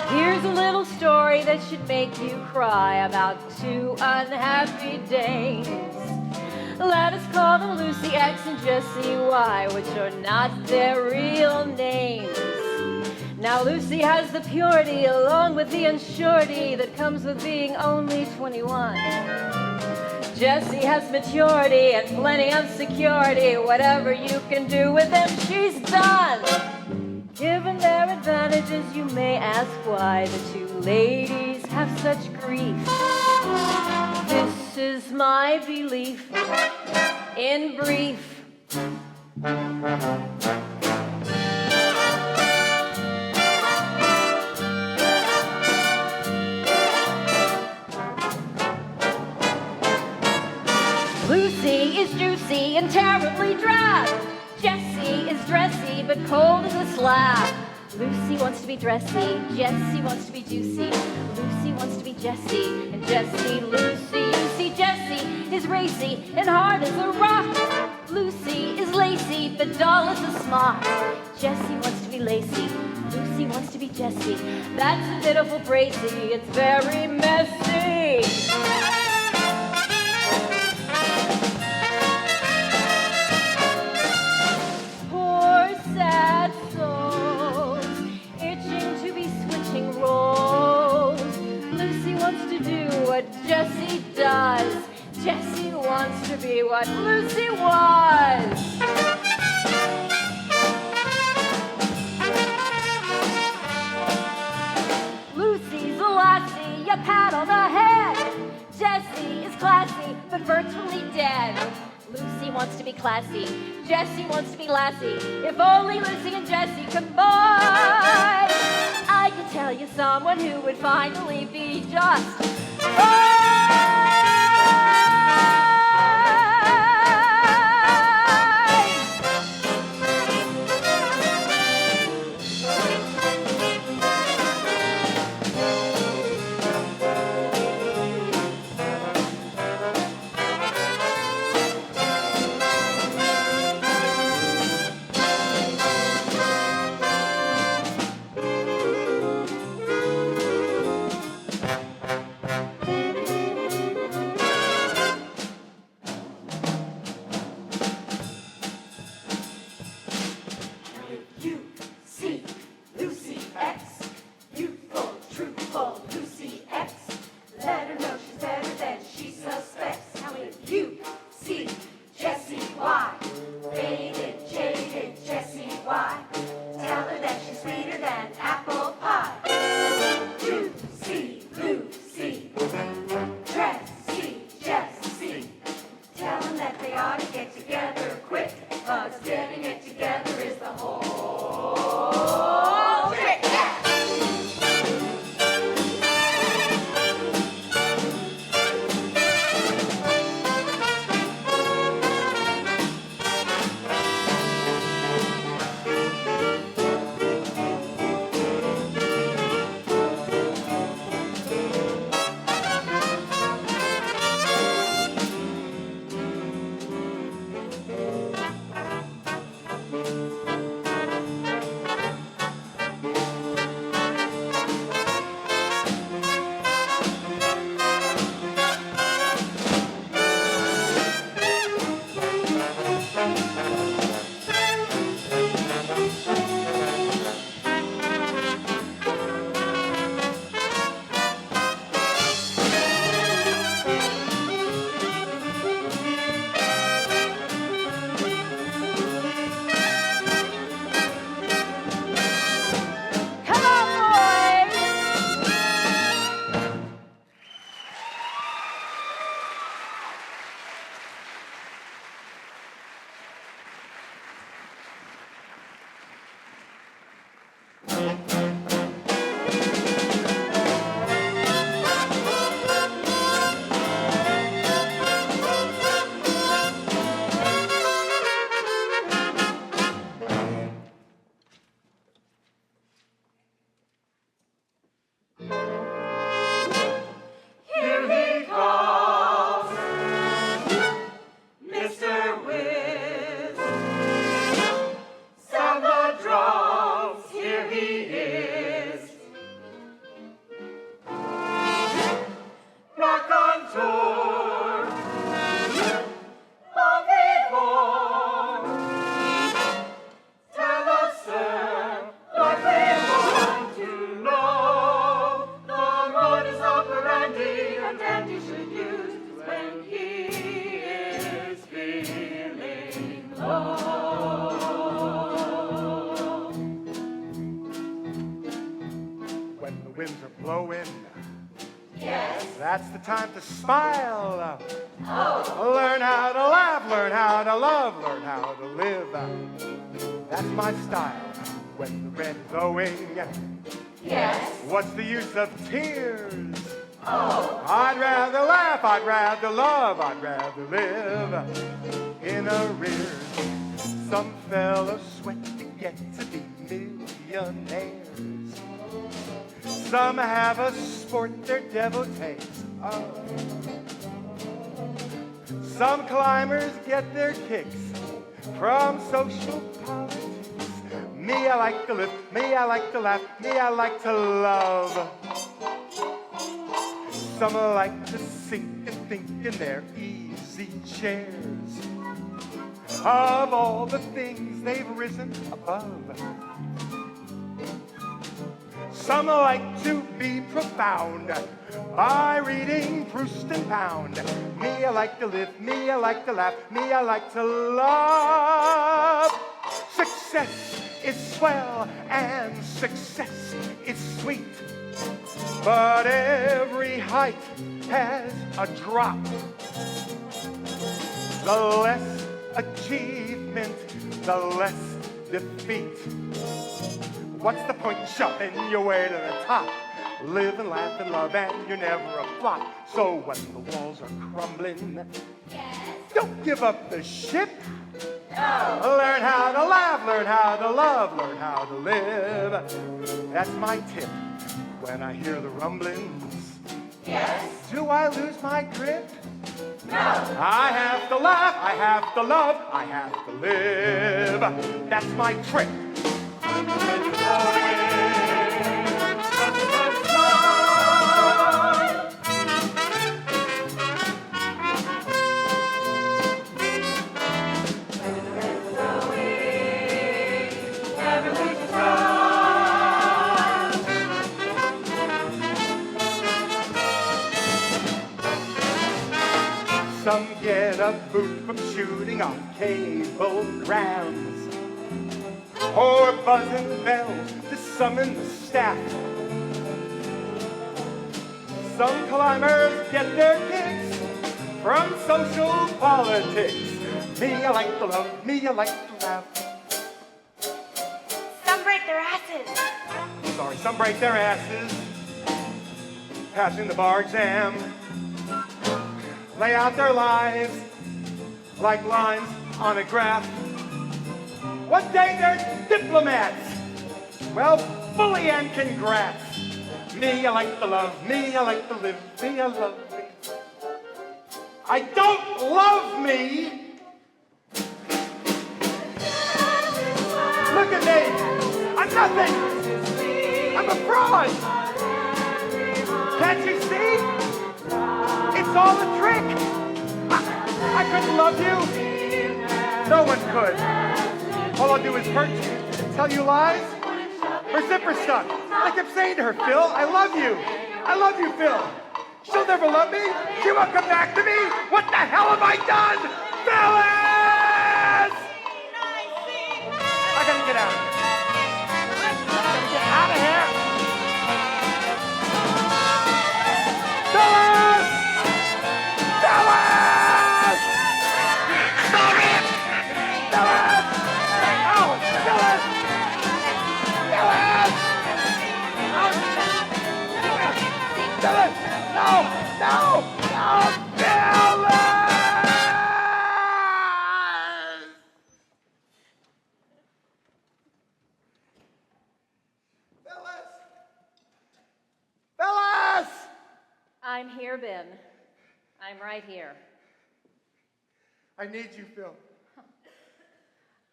Here's a little story that should make you cry about two unhappy dames. Let us call them Lucy X and Jessie Y, which are not their real names. Now Lucy has the purity along with the unsurety that comes with being only 21. Jessie has maturity and plenty of security. Whatever you can do with them, she's done. Given their advantages, you may ask why the two ladies have such grief. This is my belief in brief. Lucy is juicy and terribly drab. Jessie is dressy but cold as a slab. Lucy wants to be dressy, Jessie wants to be juicy. Lucy wants to be Jessie, and Jessie Lucy. You see, Jessie is racy and hard as a rock. Lucy is lacy but dull as a smock. Jessie wants to be lacy, Lucy wants to be Jessie. That's a pitiful Bracy, it's very messy. Sad souls, itching to be switching roles. Lucy wants to do what Jessie does. Jessie wants to be what Lucy was. Lucy's a lassie, a pat on the head. Jessie is classy, but virtually dead. Lucy wants to be classy, Jessie wants to be lassie. If only Lucy and Jessie combine. I could tell you someone who would finally be just. That's the time to smile. Oh. Learn how to laugh, learn how to love, learn how to live. That's my style when the red is owing. Yes. What's the use of tears? Oh. I'd rather laugh, I'd rather love, I'd rather live in arrears. Some fellows sweat to get to be millionaires. Some have a sport their devotees of. Some climbers get their kicks from social politics. Me, I like to live. Me, I like to laugh. Me, I like to love. Some like to sink and think in their easy chairs of all the things they've risen above. Some like to be profound by reading Proust and Pound. Me, I like to live. Me, I like to laugh. Me, I like to love. Success is swell and success is sweet, but every height has a drop. The less achievement, the less defeat. What's the point in shoving your way to the top? Live and laugh and love and you're never a flop. So when the walls are crumbling, don't give up the ship. No. Learn how to laugh, learn how to love, learn how to live. That's my tip when I hear the rumblings. Yes. Do I lose my grip? No. I have to laugh, I have to love, I have to live. That's my trick. Some get a boot from shooting on cable grounds, or buzzing bells to summon the staff. Some climbers get their kicks from social politics. Me, I like to love, me, I like to laugh. Some break their asses. Sorry, some break their asses passing the bar exam. Lay out their lives like lines on a graph. One day they're diplomats. Well, fully and congrats. Me, I like to love. Me, I like to live. Me, I love me. I don't love me. Look at me. I'm nothing. I'm a fraud. Can't you see? It's all a trick. I couldn't love you. No one could. All I'll do is hurt you and tell you lies. Her zipper stuck. I kept saying to her, Phil, I love you. I love you, Phil. She'll never love me. She won't come back to me. What the hell have I done? Phyllis! I gotta get out of here. I gotta get out of here. Phyllis! Phyllis! Stop it! Phyllis! Oh, Phyllis! Phyllis! Oh, Phyllis! No! No! No! Phyllis! Phyllis! I'm here, Ben. I'm right here. I need you, Phil.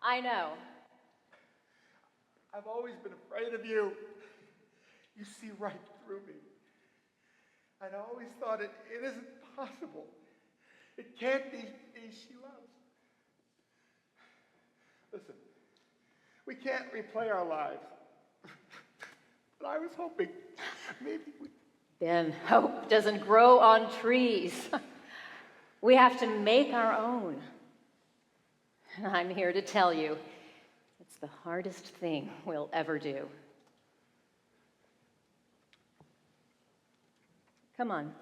I know. I've always been afraid of you. You see right through me. I'd always thought it isn't possible. It can't be me she loves. Listen, we can't replay our lives. But I was hoping maybe we... Ben, hope doesn't grow on trees. We have to make our own. And I'm here to tell you, it's the hardest thing we'll ever do. Come on.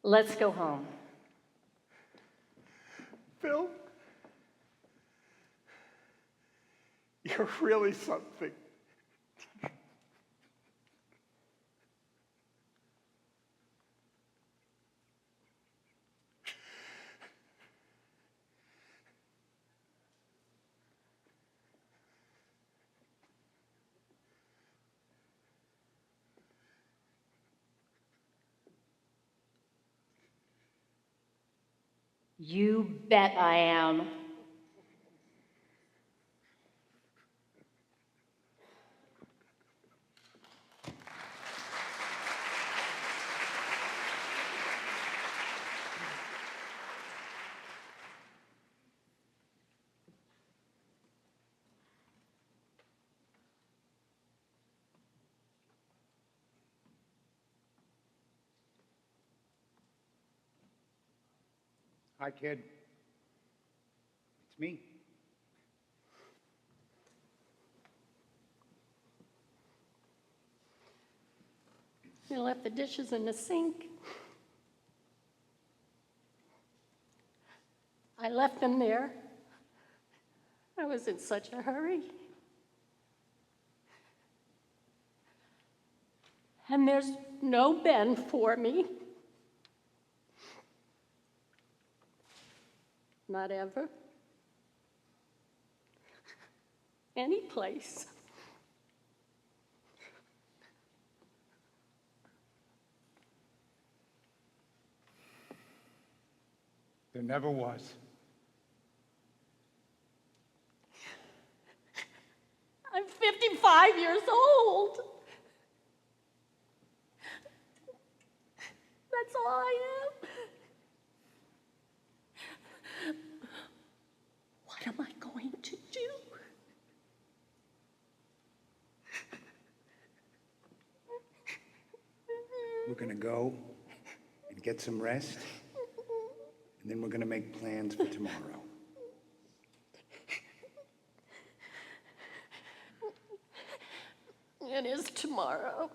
Let's go home. Phil, you're really something. You bet I am. Hi, kid. It's me. I left the dishes in the sink. I left them there. I was in such a hurry. And there's no Ben for me. Not ever. Any place. There never was. I'm 55 years old. That's all I am. What am I going to do? We're gonna go and get some rest, and then we're gonna make plans for tomorrow. It is tomorrow.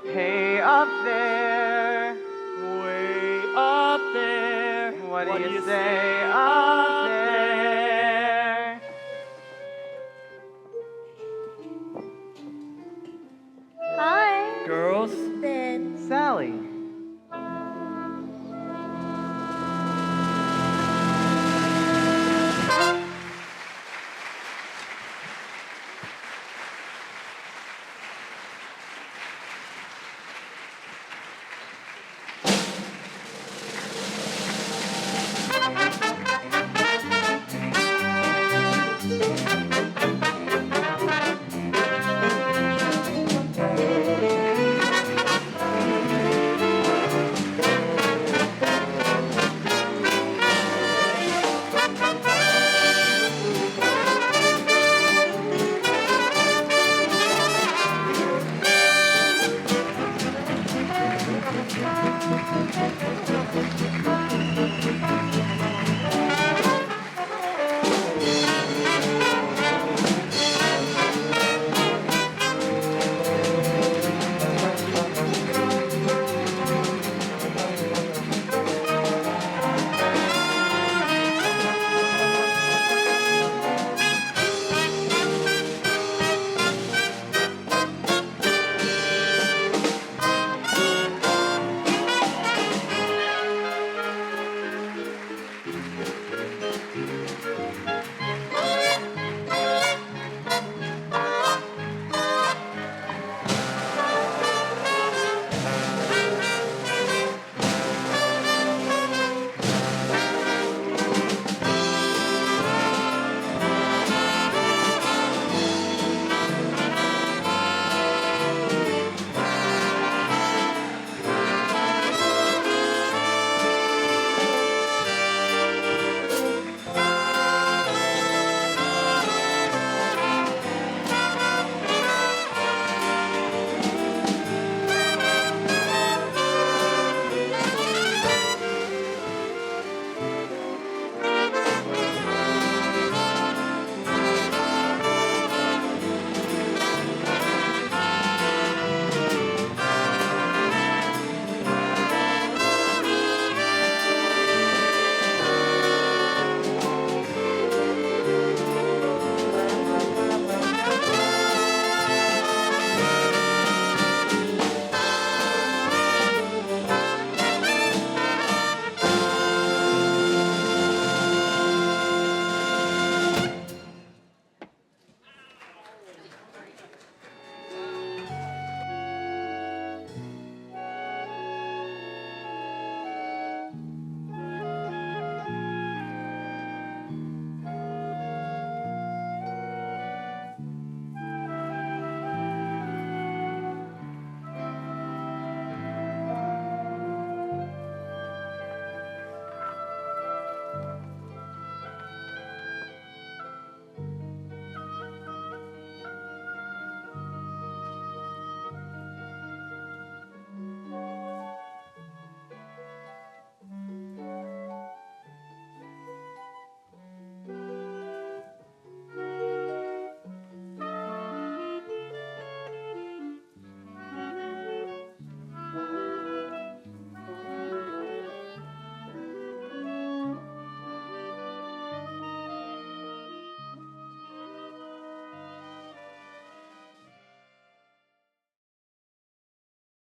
Hey, up there. Way up there. What do you say?